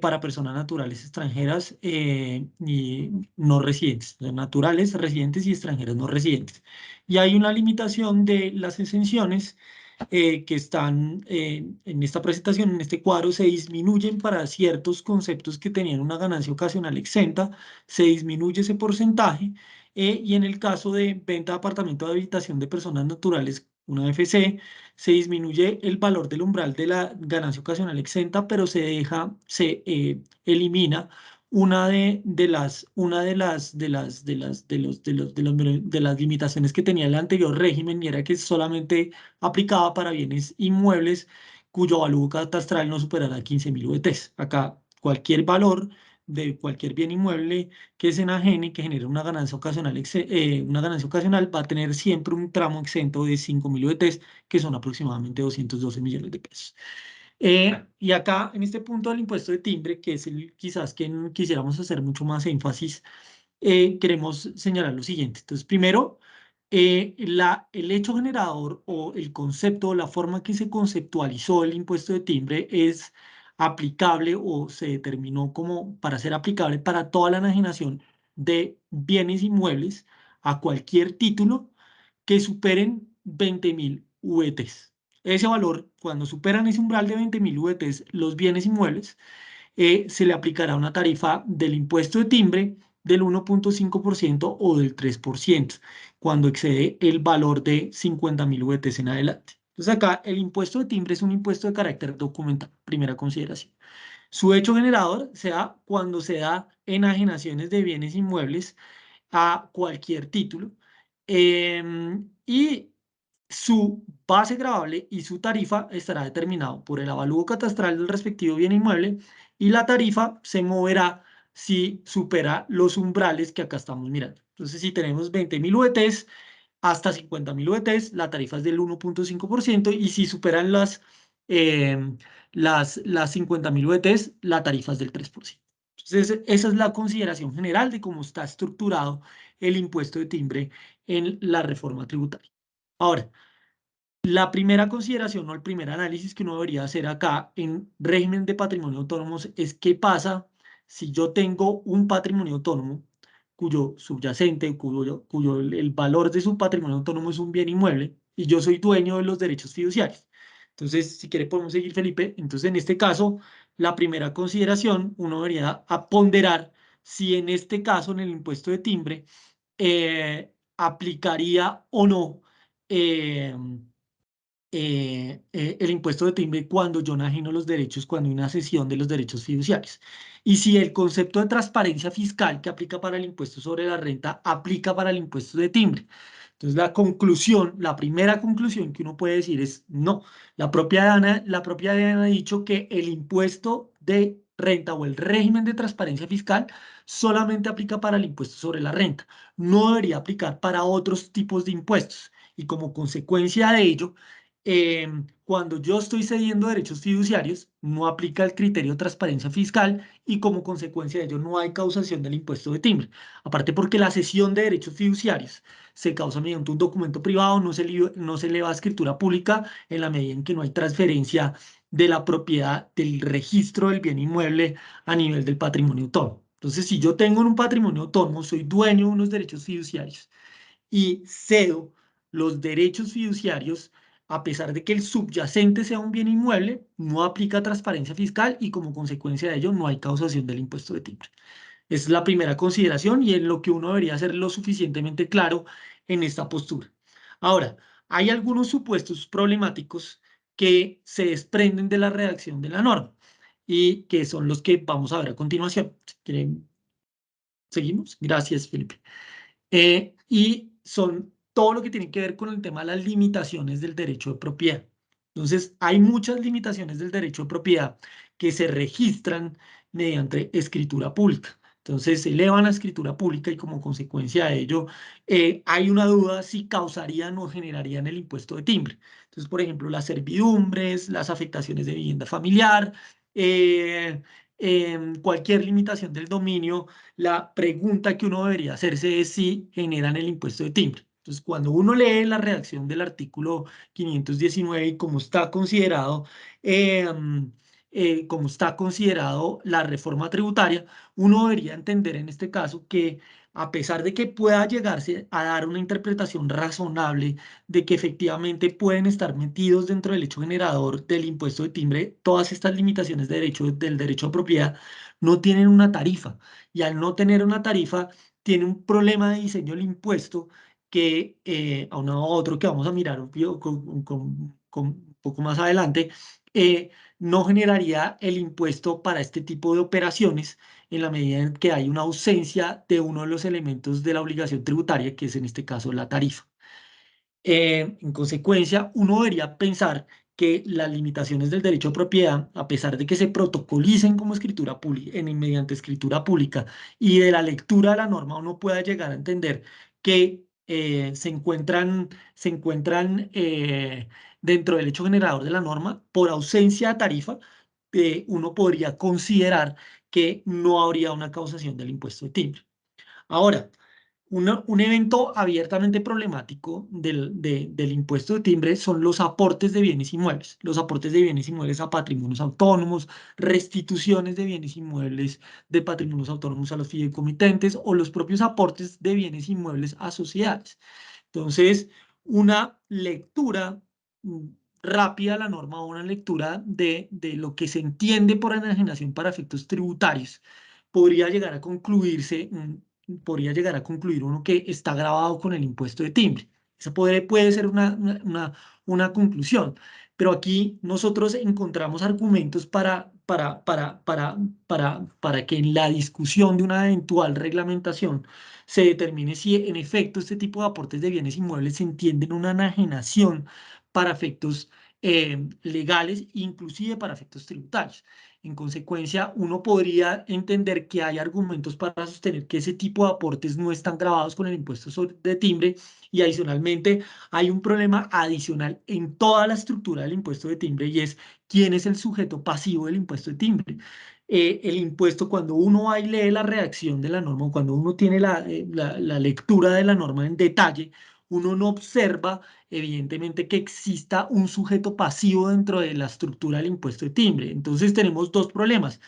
para personas naturales extranjeras y no residentes, naturales, residentes y extranjeras no residentes. Y hay una limitación de las exenciones que están en esta presentación, en este cuadro, se disminuyen para ciertos conceptos que tenían una ganancia ocasional exenta, se disminuye ese porcentaje, y en el caso de venta de apartamento de habitación de personas naturales, una AFC, se disminuye el valor del umbral de la ganancia ocasional exenta, pero se elimina de las limitaciones que tenía el anterior régimen, y era que solamente aplicaba para bienes inmuebles cuyo valor catastral no superara 15.000 VTs. Acá cualquier valor de cualquier bien inmueble que se enajene, que genere una ganancia ocasional, va a tener siempre un tramo exento de 5.000 VTs, que son aproximadamente 212 millones de pesos. Y acá, en este punto del impuesto de timbre, que es el quizás que quisiéramos hacer mucho más énfasis, queremos señalar lo siguiente. Entonces, primero, el hecho generador o el concepto o la forma que se conceptualizó el impuesto de timbre es aplicable o se determinó como para ser aplicable para toda la enajenación de bienes inmuebles a cualquier título que superen 20.000 VTs. Ese valor, cuando superan ese umbral de 20.000 VTs, los bienes inmuebles, se le aplicará una tarifa del impuesto de timbre del 1.5% o del 3% cuando excede el valor de 50.000 VTs en adelante. Entonces acá el impuesto de timbre es un impuesto de carácter documental, primera consideración. Su hecho generador se da cuando se da enajenaciones de bienes inmuebles a cualquier título, y su base gravable y su tarifa estará determinado por el avalúo catastral del respectivo bien inmueble, y la tarifa se moverá si supera los umbrales que acá estamos mirando. Entonces, si tenemos 20.000 VTs hasta 50.000 VTs, la tarifa es del 1.5%, y si superan las 50.000 VTs, la tarifa es del 3%. Entonces, esa es la consideración general de cómo está estructurado el impuesto de timbre en la reforma tributaria. Ahora, la primera consideración o el primer análisis que uno debería hacer acá en régimen de patrimonio autónomos es qué pasa si yo tengo un patrimonio autónomo cuyo subyacente, cuyo el valor de su patrimonio autónomo es un bien inmueble y yo soy dueño de los derechos fiduciarios. Entonces, si quiere podemos seguir, Felipe. Entonces, en este caso, la primera consideración, uno debería ponderar si en este caso, en el impuesto de timbre, aplicaría o no el impuesto de timbre cuando yo enajeno los derechos, cuando hay una cesión de los derechos fiduciarios. Y si el concepto de transparencia fiscal que aplica para el impuesto sobre la renta aplica para el impuesto de timbre. Entonces, la primera conclusión que uno puede decir es no. La propia DANA ha dicho que el impuesto de renta o el régimen de transparencia fiscal solamente aplica para el impuesto sobre la renta. No debería aplicar para otros tipos de impuestos. Y como consecuencia de ello, cuando yo estoy cediendo derechos fiduciarios, no aplica el criterio de transparencia fiscal, y como consecuencia de ello no hay causación del impuesto de timbre. Aparte porque la cesión de derechos fiduciarios se causa mediante un documento privado, no se eleva a escritura pública en la medida en que no hay transferencia de la propiedad del registro del bien inmueble a nivel del patrimonio autónomo. Entonces, si yo tengo un patrimonio autónomo, soy dueño de unos derechos fiduciarios y cedo los derechos fiduciarios, a pesar de que el subyacente sea un bien inmueble, no aplica transparencia fiscal y como consecuencia de ello no hay causación del impuesto de timbre. Esa es la primera consideración y es lo que uno debería hacer lo suficientemente claro en esta postura. Ahora, hay algunos supuestos problemáticos que se desprenden de la redacción de la norma y que son los que vamos a ver a continuación. Si quieren, seguimos. Gracias, Felipe. Y son todo lo que tiene que ver con el tema de las limitaciones del derecho de propiedad. Entonces, hay muchas limitaciones del derecho de propiedad que se registran mediante escritura pública. Entonces, se elevan a escritura pública y como consecuencia de ello, hay una duda si causarían o generarían el impuesto de timbre. Entonces, por ejemplo, las servidumbres, las afectaciones de vivienda familiar, cualquier limitación del dominio, la pregunta que uno debería hacerse es si generan el impuesto de timbre. Entonces, cuando uno lee la redacción del artículo 519 y cómo está considerado como está considerado la reforma tributaria, uno debería entender en este caso que a pesar de que pueda llegarse a dar una interpretación razonable de que efectivamente pueden estar metidos dentro del hecho generador del impuesto de timbre, todas estas limitaciones del derecho de propiedad no tienen una tarifa. Y al no tener una tarifa, tiene un problema de diseño del impuesto que, a uno a otro que vamos a mirar un poco más adelante, no generaría el impuesto para este tipo de operaciones en la medida en que hay una ausencia de uno de los elementos de la obligación tributaria, que es en este caso la tarifa. En consecuencia, uno debería pensar que las limitaciones del derecho de propiedad, a pesar de que se protocolicen como escritura pública, mediante escritura pública, y de la lectura de la norma uno pueda llegar a entender que se encuentran dentro del hecho generador de la norma, por ausencia de tarifa, uno podría considerar que no habría una causación del impuesto de timbre. Ahora, un evento abiertamente problemático del impuesto de timbre son los aportes de bienes inmuebles. Los aportes de bienes inmuebles a patrimonios autónomos, restituciones de bienes inmuebles de patrimonios autónomos a los fideicomitentes o los propios aportes de bienes inmuebles a sociedades. Entonces, una lectura rápida de la norma o una lectura de lo que se entiende por enajenación para efectos tributarios podría llegar a concluir uno que está grabado con el impuesto de timbre. Esa puede ser una conclusión, pero aquí nosotros encontramos argumentos para que en la discusión de una eventual reglamentación se determine si en efecto este tipo de aportes de bienes inmuebles se entienden una enajenación para efectos legales, inclusive para efectos tributarios. En consecuencia, uno podría entender que hay argumentos para sostener que ese tipo de aportes no están gravados con el impuesto de timbre y adicionalmente hay un problema adicional en toda la estructura del impuesto de timbre y es quién es el sujeto pasivo del impuesto de timbre. El impuesto, cuando uno va y lee la redacción de la norma, cuando uno tiene la lectura de la norma en detalle, uno no observa evidentemente que exista un sujeto pasivo dentro de la estructura del impuesto de timbre. Entonces tenemos dos problemas.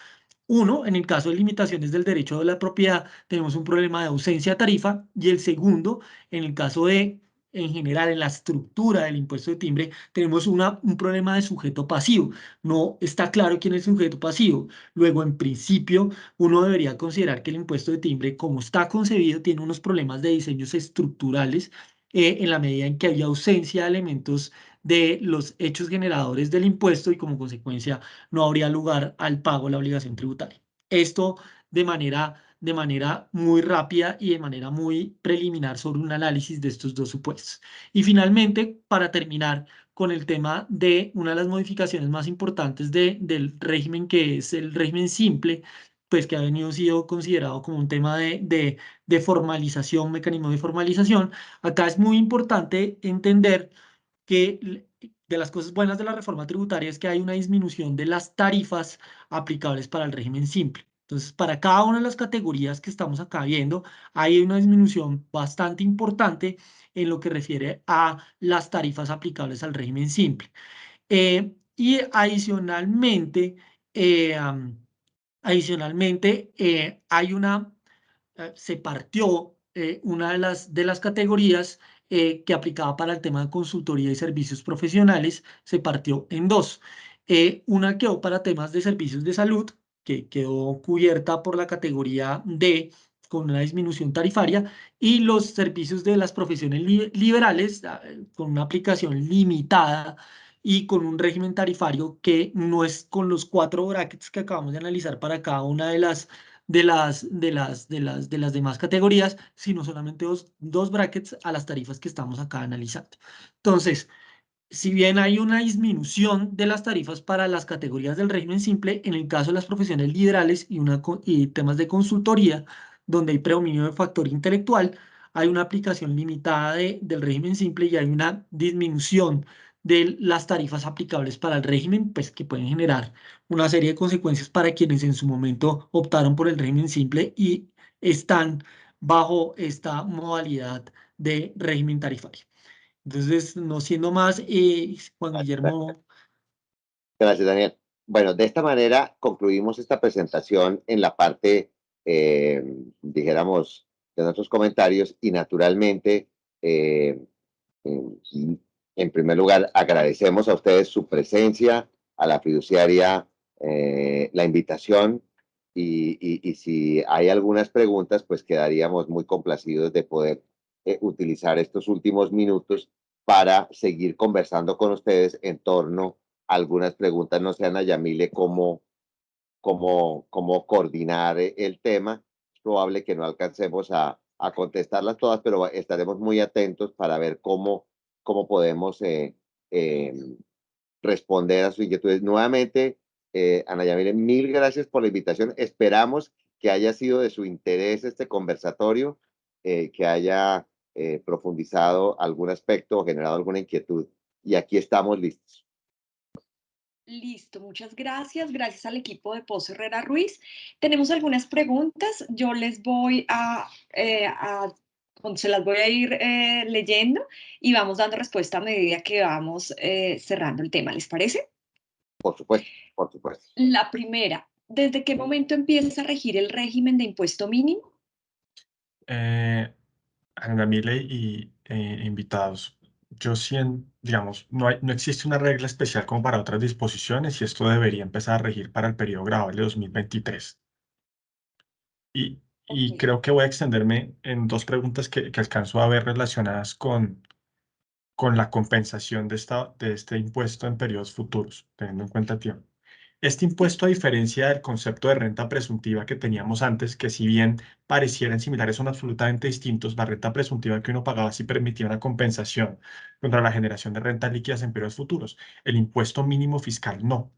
Uno, en el caso de limitaciones del derecho de la propiedad, tenemos un problema de ausencia de tarifa y el segundo, en el caso de, en general, en la estructura del impuesto de timbre, tenemos un problema de sujeto pasivo. No está claro quién es el sujeto pasivo. Luego, en principio, uno debería considerar que el impuesto de timbre, como está concebido, tiene unos problemas de diseños estructurales en la medida en que hay ausencia de elementos de los hechos generadores del impuesto y como consecuencia no habría lugar al pago de la obligación tributaria. Esto de manera muy rápida y de manera muy preliminar sobre un análisis de estos dos supuestos. Y finalmente, para terminar con el tema de una de las modificaciones más importantes del régimen, que es el régimen simple, pues que ha venido siendo considerado como un tema de formalización, mecanismo de formalización. Acá es muy importante entender que de las cosas buenas de la reforma tributaria es que hay una disminución de las tarifas aplicables para el régimen simple. Entonces, para cada una de las categorías que estamos acá viendo, hay una disminución bastante importante en lo que refiere a las tarifas aplicables al régimen simple. Y adicionalmente, eh, am, se partió una de las categorías que aplicaba para el tema de consultoría y servicios profesionales, se partió en dos. Una quedó para temas de servicios de salud, que quedó cubierta por la categoría D con una disminución tarifaria, y los servicios de las profesiones liberales con una aplicación limitada y con un régimen tarifario que no es con los 4 brackets que acabamos de analizar para cada una de las demás categorías, sino solamente dos brackets a las tarifas que estamos acá analizando. Entonces, si bien hay una disminución de las tarifas para las categorías del régimen simple, en el caso de las profesiones liberales y temas de consultoría, donde hay predominio del factor intelectual, hay una aplicación limitada del régimen simple y hay una disminución de las tarifas aplicables para el régimen, pues que pueden generar una serie de consecuencias para quienes en su momento optaron por el régimen simple y están bajo esta modalidad de régimen tarifario. Entonces, no siendo más, Juan Guillermo. Gracias, Daniel. bueno, de esta manera concluimos esta presentación en la parte, dijéramos, de nuestros comentarios y naturalmente, en primer lugar, agradecemos a ustedes su presencia, a la fiduciaria la invitación y si hay algunas preguntas, pues quedaríamos muy complacidos de poder utilizar estos últimos minutos para seguir conversando con ustedes en torno a algunas preguntas. No sé, Ana Yamile, cómo coordinar el tema. Es probable que no alcancemos a contestarlas todas, pero estaremos muy atentos para ver cómo podemos responder a sus inquietudes. Nuevamente, Ana Yamile, mil gracias por la invitación. Esperamos que haya sido de su interés este conversatorio, que haya profundizado algún aspecto o generado alguna inquietud. Y aquí estamos listos. Listo, muchas gracias. Gracias al equipo de Pozo Herrera Ruiz. Tenemos algunas preguntas. Yo les voy se las voy a ir leyendo y vamos dando respuesta a medida que vamos cerrando el tema. ¿Les parece? Por supuesto, por supuesto. La primera, ¿desde qué momento empieza a regir el régimen de impuesto mínimo? Ana Mile y invitados, yo siento, digamos, no existe una regla especial como para otras disposiciones y esto debería empezar a regir para el periodo grabable de 2023. Y creo que voy a extenderme en dos preguntas que alcanzo a ver relacionadas con la compensación de este impuesto en periodos futuros, teniendo en cuenta el tiempo. Este impuesto, a diferencia del concepto de renta presuntiva que teníamos antes, que si bien parecieran similares, son absolutamente distintos. La renta presuntiva que uno pagaba sí permitía una compensación contra la generación de rentas líquidas en periodos futuros. El impuesto mínimo fiscal no.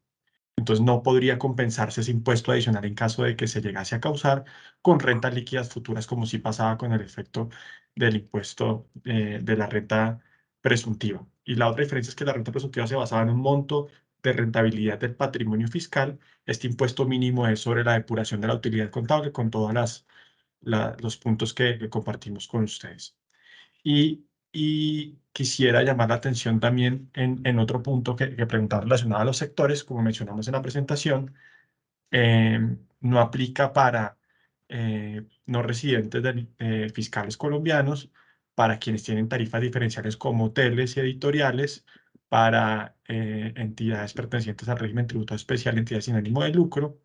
Entonces no podría compensarse ese impuesto adicional en caso de que se llegase a causar con rentas líquidas futuras, como sí pasaba con el efecto del impuesto de la renta presuntiva. Y la otra diferencia es que la renta presuntiva se basaba en un monto de rentabilidad del patrimonio fiscal. Este impuesto mínimo es sobre la depuración de la utilidad contable con todos los puntos que compartimos con ustedes. Y quisiera llamar la atención también en otro punto que preguntaba relacionado a los sectores, como mencionamos en la presentación, no aplica para no residentes fiscales colombianos, para quienes tienen tarifas diferenciales como hoteles y editoriales, para entidades pertenecientes al régimen tributario especial, entidades sin ánimo de lucro,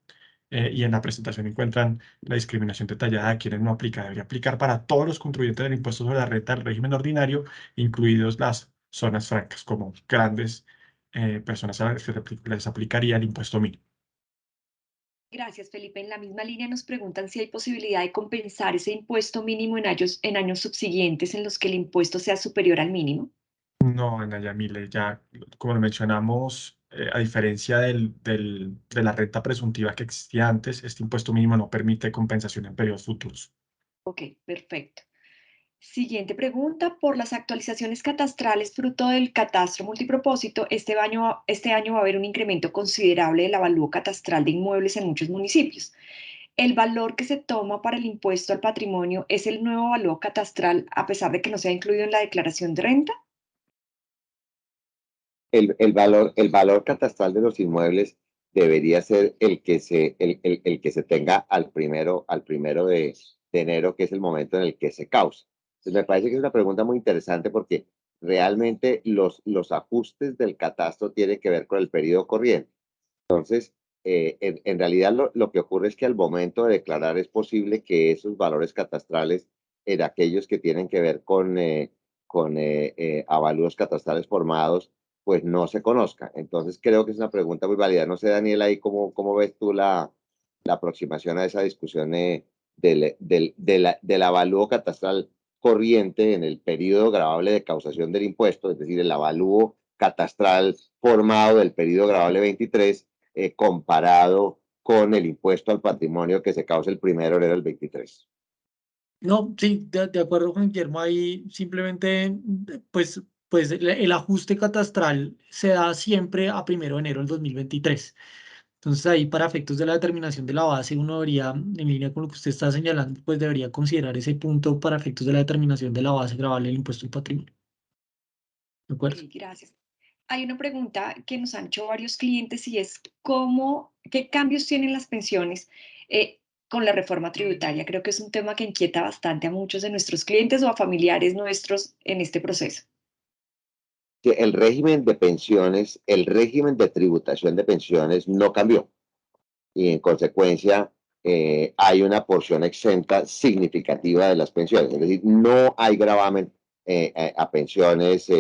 y en la presentación encuentran la discriminación detallada a quienes no aplica. Debería aplicar para todos los contribuyentes del impuesto sobre la renta del régimen ordinario, incluidos las zonas francas, como grandes personas a las que les aplicaría el impuesto mínimo. Gracias, Felipe. En la misma línea nos preguntan si hay posibilidad de compensar ese impuesto mínimo en años subsiguientes en los que el impuesto sea superior al mínimo. No, Ana Yamile, ya como lo mencionamos, a diferencia de la renta presuntiva que existía antes, este impuesto mínimo no permite compensación en periodos futuros. Ok, perfecto. Siguiente pregunta. Por las actualizaciones catastrales fruto del catastro multipropósito, este año va a haber un incremento considerable del avalúo catastral de inmuebles en muchos municipios. ¿El valor que se toma para el impuesto al patrimonio es el nuevo avalúo catastral a pesar de que no sea incluido en la declaración de renta? El valor catastral de los inmuebles debería ser el que se tenga al primero de enero, que es el momento en el que se causa. Entonces, me parece que es una pregunta muy interesante porque realmente los ajustes del catastro tienen que ver con el periodo corriente. Entonces, en realidad lo que ocurre es que al momento de declarar es posible que esos valores catastrales en aquellos que tienen que ver con avalúos catastrales formados, pues no se conozca. Entonces creo que es una pregunta muy válida. No sé, Daniel, ahí cómo ves tú la aproximación a esa discusión del avalúo catastral corriente en el periodo gravable de causación del impuesto, es decir, el avalúo catastral formado del periodo gravable 23 comparado con el impuesto al patrimonio que se causa el 1 de enero del 23. No, sí, de acuerdo con Guillermo, ahí simplemente, pues el ajuste catastral se da siempre a 1 de enero del 2023. Entonces ahí para efectos de la determinación de la base uno debería, en línea con lo que usted está señalando, pues debería considerar ese punto para efectos de la determinación de la base gravable del impuesto al patrimonio. ¿De Ok, acuerdo? gracias. Hay una pregunta que nos han hecho varios clientes y es ¿qué cambios tienen las pensiones con la reforma tributaria? Creo que es un tema que inquieta bastante a muchos de nuestros clientes o a familiares nuestros en este proceso. Que el régimen de pensiones, el régimen de tributación de pensiones no cambió y en consecuencia hay una porción exenta significativa de las pensiones. Es decir, no hay gravamen a pensiones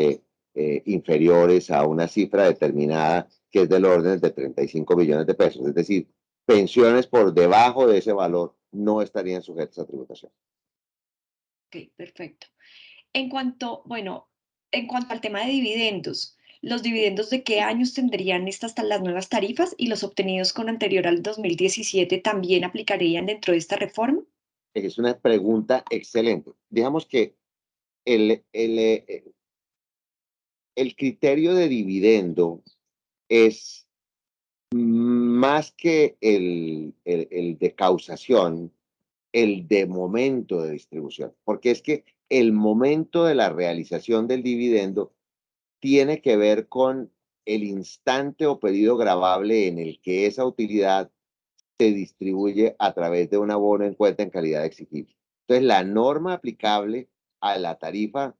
inferiores a una cifra determinada que es del orden de 35 millones de pesos. Es decir, pensiones por debajo de ese valor no estarían sujetas a tributación. Ok, perfecto. Bueno, en cuanto al tema de dividendos, ¿los dividendos de qué años tendrían las nuevas tarifas y los obtenidos con anterior al 2017 también aplicarían dentro de esta reforma? Es una pregunta excelente. Digamos que el, el, eh, el criterio de dividendo es más que el de causación, el de momento de distribución, porque es que el momento de la realización del dividendo tiene que ver con el instante o periodo gravable en el que esa utilidad se distribuye a través de un abono en cuenta en calidad exigible. Entonces, la norma aplicable a la tarifa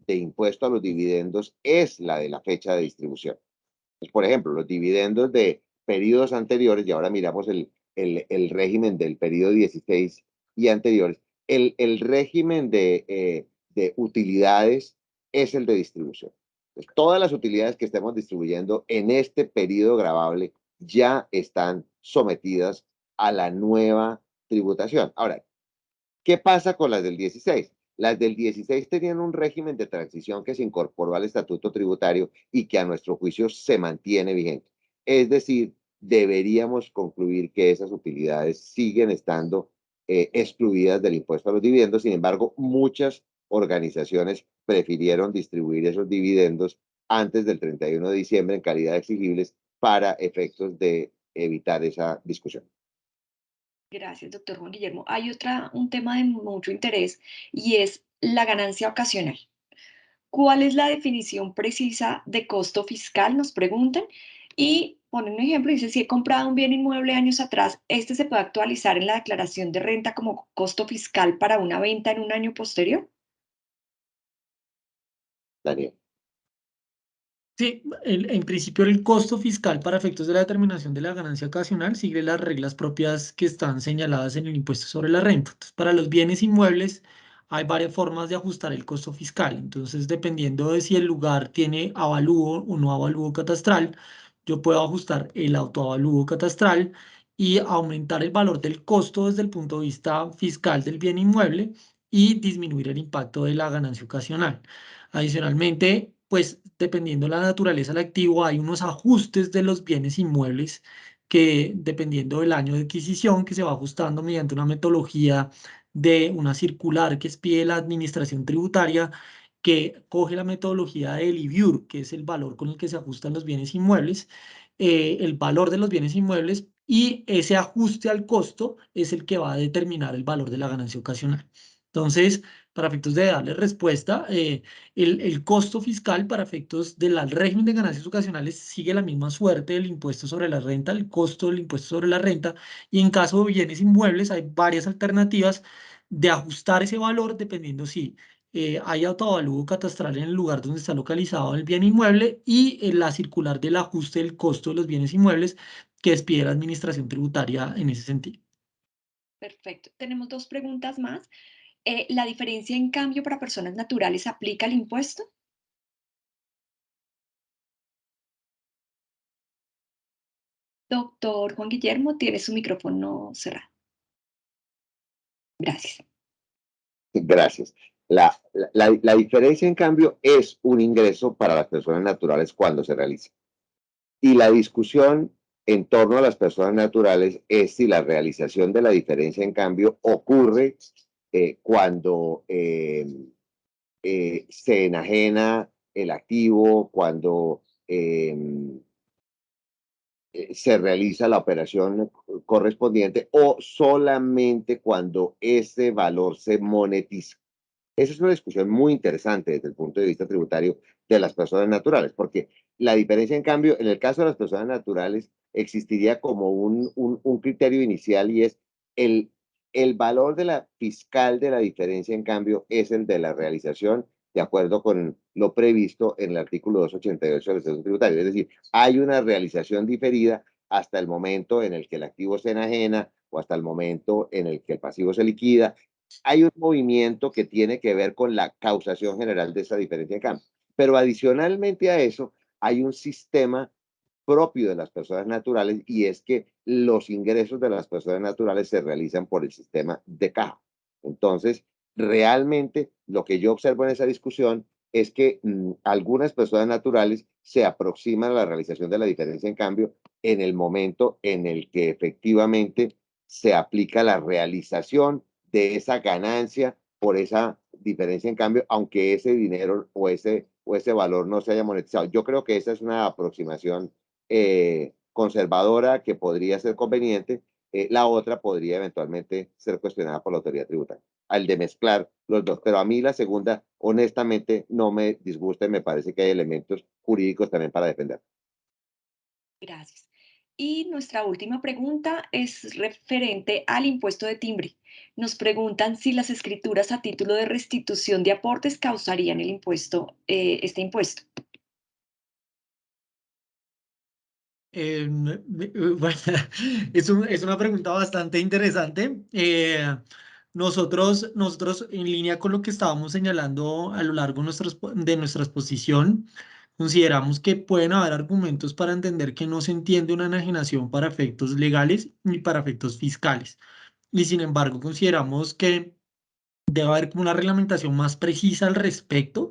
de impuesto a los dividendos es la de la fecha de distribución. Pues, por ejemplo, los dividendos de periodos anteriores, y ahora miramos el régimen del periodo 16 y anteriores, el régimen de utilidades es el de distribución. Pues todas las utilidades que estemos distribuyendo en este periodo gravable ya están sometidas a la nueva tributación. Ahora, ¿qué pasa con las del 16? Las del 16 tenían un régimen de transición que se incorporó al estatuto tributario y que a nuestro juicio se mantiene vigente. Es decir, deberíamos concluir que esas utilidades siguen estando excluidas del impuesto a los dividendos. Sin embargo, muchas organizaciones prefirieron distribuir esos dividendos antes del 31 de diciembre en calidad de exigibles para efectos de evitar esa discusión. Gracias, doctor Juan Guillermo. Hay un tema de mucho interés y es la ganancia ocasional. ¿Cuál es la definición precisa de costo fiscal? Nos preguntan. Y ponen un ejemplo, dice, si he comprado un bien inmueble años atrás, ¿este se puede actualizar en la declaración de renta como costo fiscal para una venta en un año posterior? Daniel. Sí, en principio el costo fiscal para efectos de la determinación de la ganancia ocasional sigue las reglas propias que están señaladas en el impuesto sobre la renta. Entonces, para los bienes inmuebles hay varias formas de ajustar el costo fiscal. Entonces, dependiendo de si el lugar tiene avalúo o no avalúo catastral, yo puedo ajustar el autoavalúo catastral y aumentar el valor del costo desde el punto de vista fiscal del bien inmueble y disminuir el impacto de la ganancia ocasional. Adicionalmente, pues dependiendo de la naturaleza del activo, hay unos ajustes de los bienes inmuebles que dependiendo del año de adquisición, que se va ajustando mediante una metodología de una circular que expide la Administración Tributaria, que coge la metodología del IBIUR, que es el valor con el que se ajustan los bienes inmuebles, el valor de los bienes inmuebles, y ese ajuste al costo es el que va a determinar el valor de la ganancia ocasional. Entonces, para efectos de darle respuesta, el costo fiscal para efectos del régimen de ganancias ocasionales sigue la misma suerte del impuesto sobre la renta, el costo del impuesto sobre la renta, y en caso de bienes inmuebles hay varias alternativas de ajustar ese valor dependiendo si hay autoavalúo catastral en el lugar donde está localizado el bien inmueble y la circular del ajuste del costo de los bienes inmuebles que expide la Administración Tributaria en ese sentido. Perfecto. Tenemos dos preguntas más. ¿La diferencia en cambio para personas naturales aplica el impuesto? Doctor Juan Guillermo, tiene su micrófono cerrado. Gracias. Gracias. La diferencia, en cambio, es un ingreso para las personas naturales cuando se realiza. Y la discusión en torno a las personas naturales es si la realización de la diferencia, en cambio, ocurre cuando se enajena el activo, cuando se realiza la operación correspondiente o solamente cuando ese valor se monetiza. Esa es una discusión muy interesante desde el punto de vista tributario de las personas naturales, porque la diferencia, en cambio, en el caso de las personas naturales, existiría como un criterio inicial y es el valor de la fiscal de la diferencia, en cambio, es el de la realización de acuerdo con lo previsto en el artículo 288 del Estatuto Tributario. Es decir, hay una realización diferida hasta el momento en el que el activo se enajena o hasta el momento en el que el pasivo se liquida. Hay un movimiento que tiene que ver con la causación general de esa diferencia de cambio. Pero adicionalmente a eso, hay un sistema propio de las personas naturales y es que los ingresos de las personas naturales se realizan por el sistema de caja. Entonces, realmente lo que yo observo en esa discusión es que algunas personas naturales se aproximan a la realización de la diferencia en cambio en el momento en el que efectivamente se aplica la realización de esa ganancia por esa diferencia en cambio, aunque ese dinero o ese valor no se haya monetizado. Yo creo que esa es una aproximación conservadora que podría ser conveniente. La otra podría eventualmente ser cuestionada por la autoridad tributaria, al de mezclar los dos. Pero a mí la segunda, honestamente, no me disgusta y me parece que hay elementos jurídicos también para defender. Gracias. Y nuestra última pregunta es referente al impuesto de timbre. Nos preguntan si las escrituras a título de restitución de aportes causarían el impuesto, este impuesto. Bueno, es una pregunta bastante interesante. Nosotros, en línea con lo que estábamos señalando a lo largo de nuestra exposición, consideramos que pueden haber argumentos para entender que no se entiende una enajenación para efectos legales ni para efectos fiscales. Y sin embargo, consideramos que debe haber como una reglamentación más precisa al respecto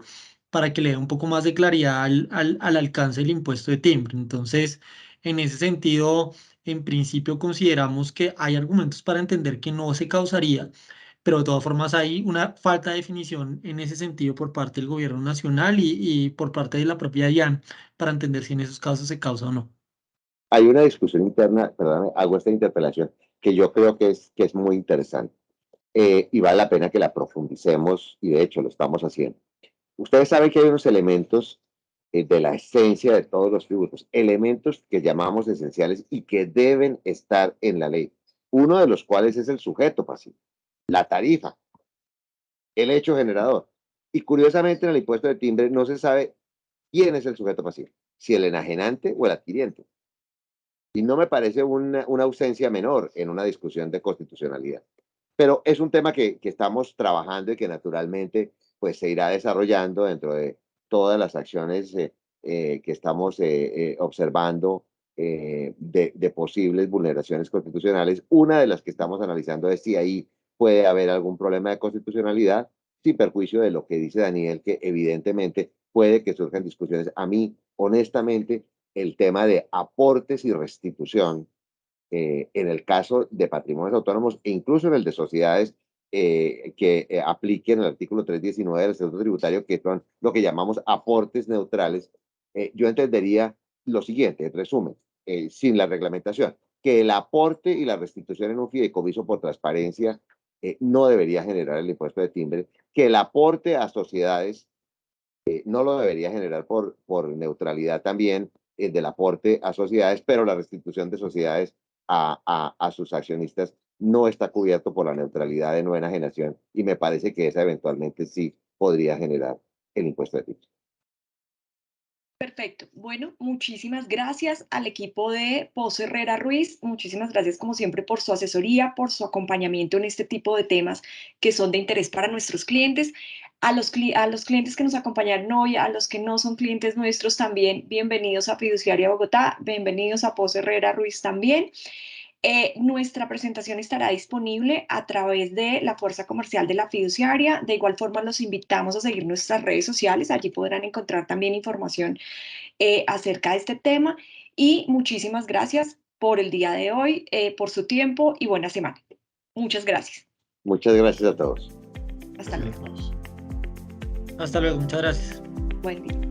para que le dé un poco más de claridad al alcance del impuesto de timbre. Entonces, en ese sentido, en principio consideramos que hay argumentos para entender que no se causaría, pero de todas formas hay una falta de definición en ese sentido por parte del gobierno nacional y por parte de la propia DIAN para entender si en esos casos se causa o no. Hay una discusión interna, perdón, hago esta interpelación, que yo creo que es muy interesante y vale la pena que la profundicemos y de hecho lo estamos haciendo. Ustedes saben que hay unos elementos de la esencia de todos los tributos, elementos que llamamos esenciales y que deben estar en la ley. Uno de los cuales es el sujeto pasivo, la tarifa, el hecho generador. Y curiosamente en el impuesto de timbre no se sabe quién es el sujeto pasivo, si el enajenante o el adquiriente. Y no me parece una ausencia menor en una discusión de constitucionalidad. Pero es un tema que estamos trabajando y que naturalmente pues, se irá desarrollando dentro de todas las acciones que estamos observando de posibles vulneraciones constitucionales. Una de las que estamos analizando es si ahí puede haber algún problema de constitucionalidad, sin perjuicio de lo que dice Daniel, que evidentemente puede que surjan discusiones. A mí, honestamente, el tema de aportes y restitución en el caso de patrimonios autónomos e incluso en el de sociedades que apliquen el artículo 319 del Estatuto Tributario, que son lo que llamamos aportes neutrales, yo entendería lo siguiente, en resumen, sin la reglamentación, que el aporte y la restitución en un fideicomiso por transparencia no debería generar el impuesto de timbre, que el aporte a sociedades no lo debería generar por neutralidad también del aporte a sociedades, pero la restitución de sociedades a sus accionistas no está cubierto por la neutralidad de no enajenación y me parece que esa eventualmente sí podría generar el impuesto de timbre. Perfecto. Bueno, muchísimas gracias al equipo de Pozo Herrera Ruiz. Muchísimas gracias, como siempre, por su asesoría, por su acompañamiento en este tipo de temas que son de interés para nuestros clientes. A los clientes que nos acompañaron hoy, a los que no son clientes nuestros también, bienvenidos a Fiduciaria Bogotá, bienvenidos a Pozo Herrera Ruiz también. Nuestra presentación estará disponible a través de la fuerza comercial de la fiduciaria. De igual forma, los invitamos a seguir nuestras redes sociales. Allí podrán encontrar también información acerca de este tema. Y muchísimas gracias por el día de hoy, por su tiempo y buena semana. Muchas gracias. Muchas gracias a todos. Hasta luego. Hasta luego, muchas gracias. Buen día.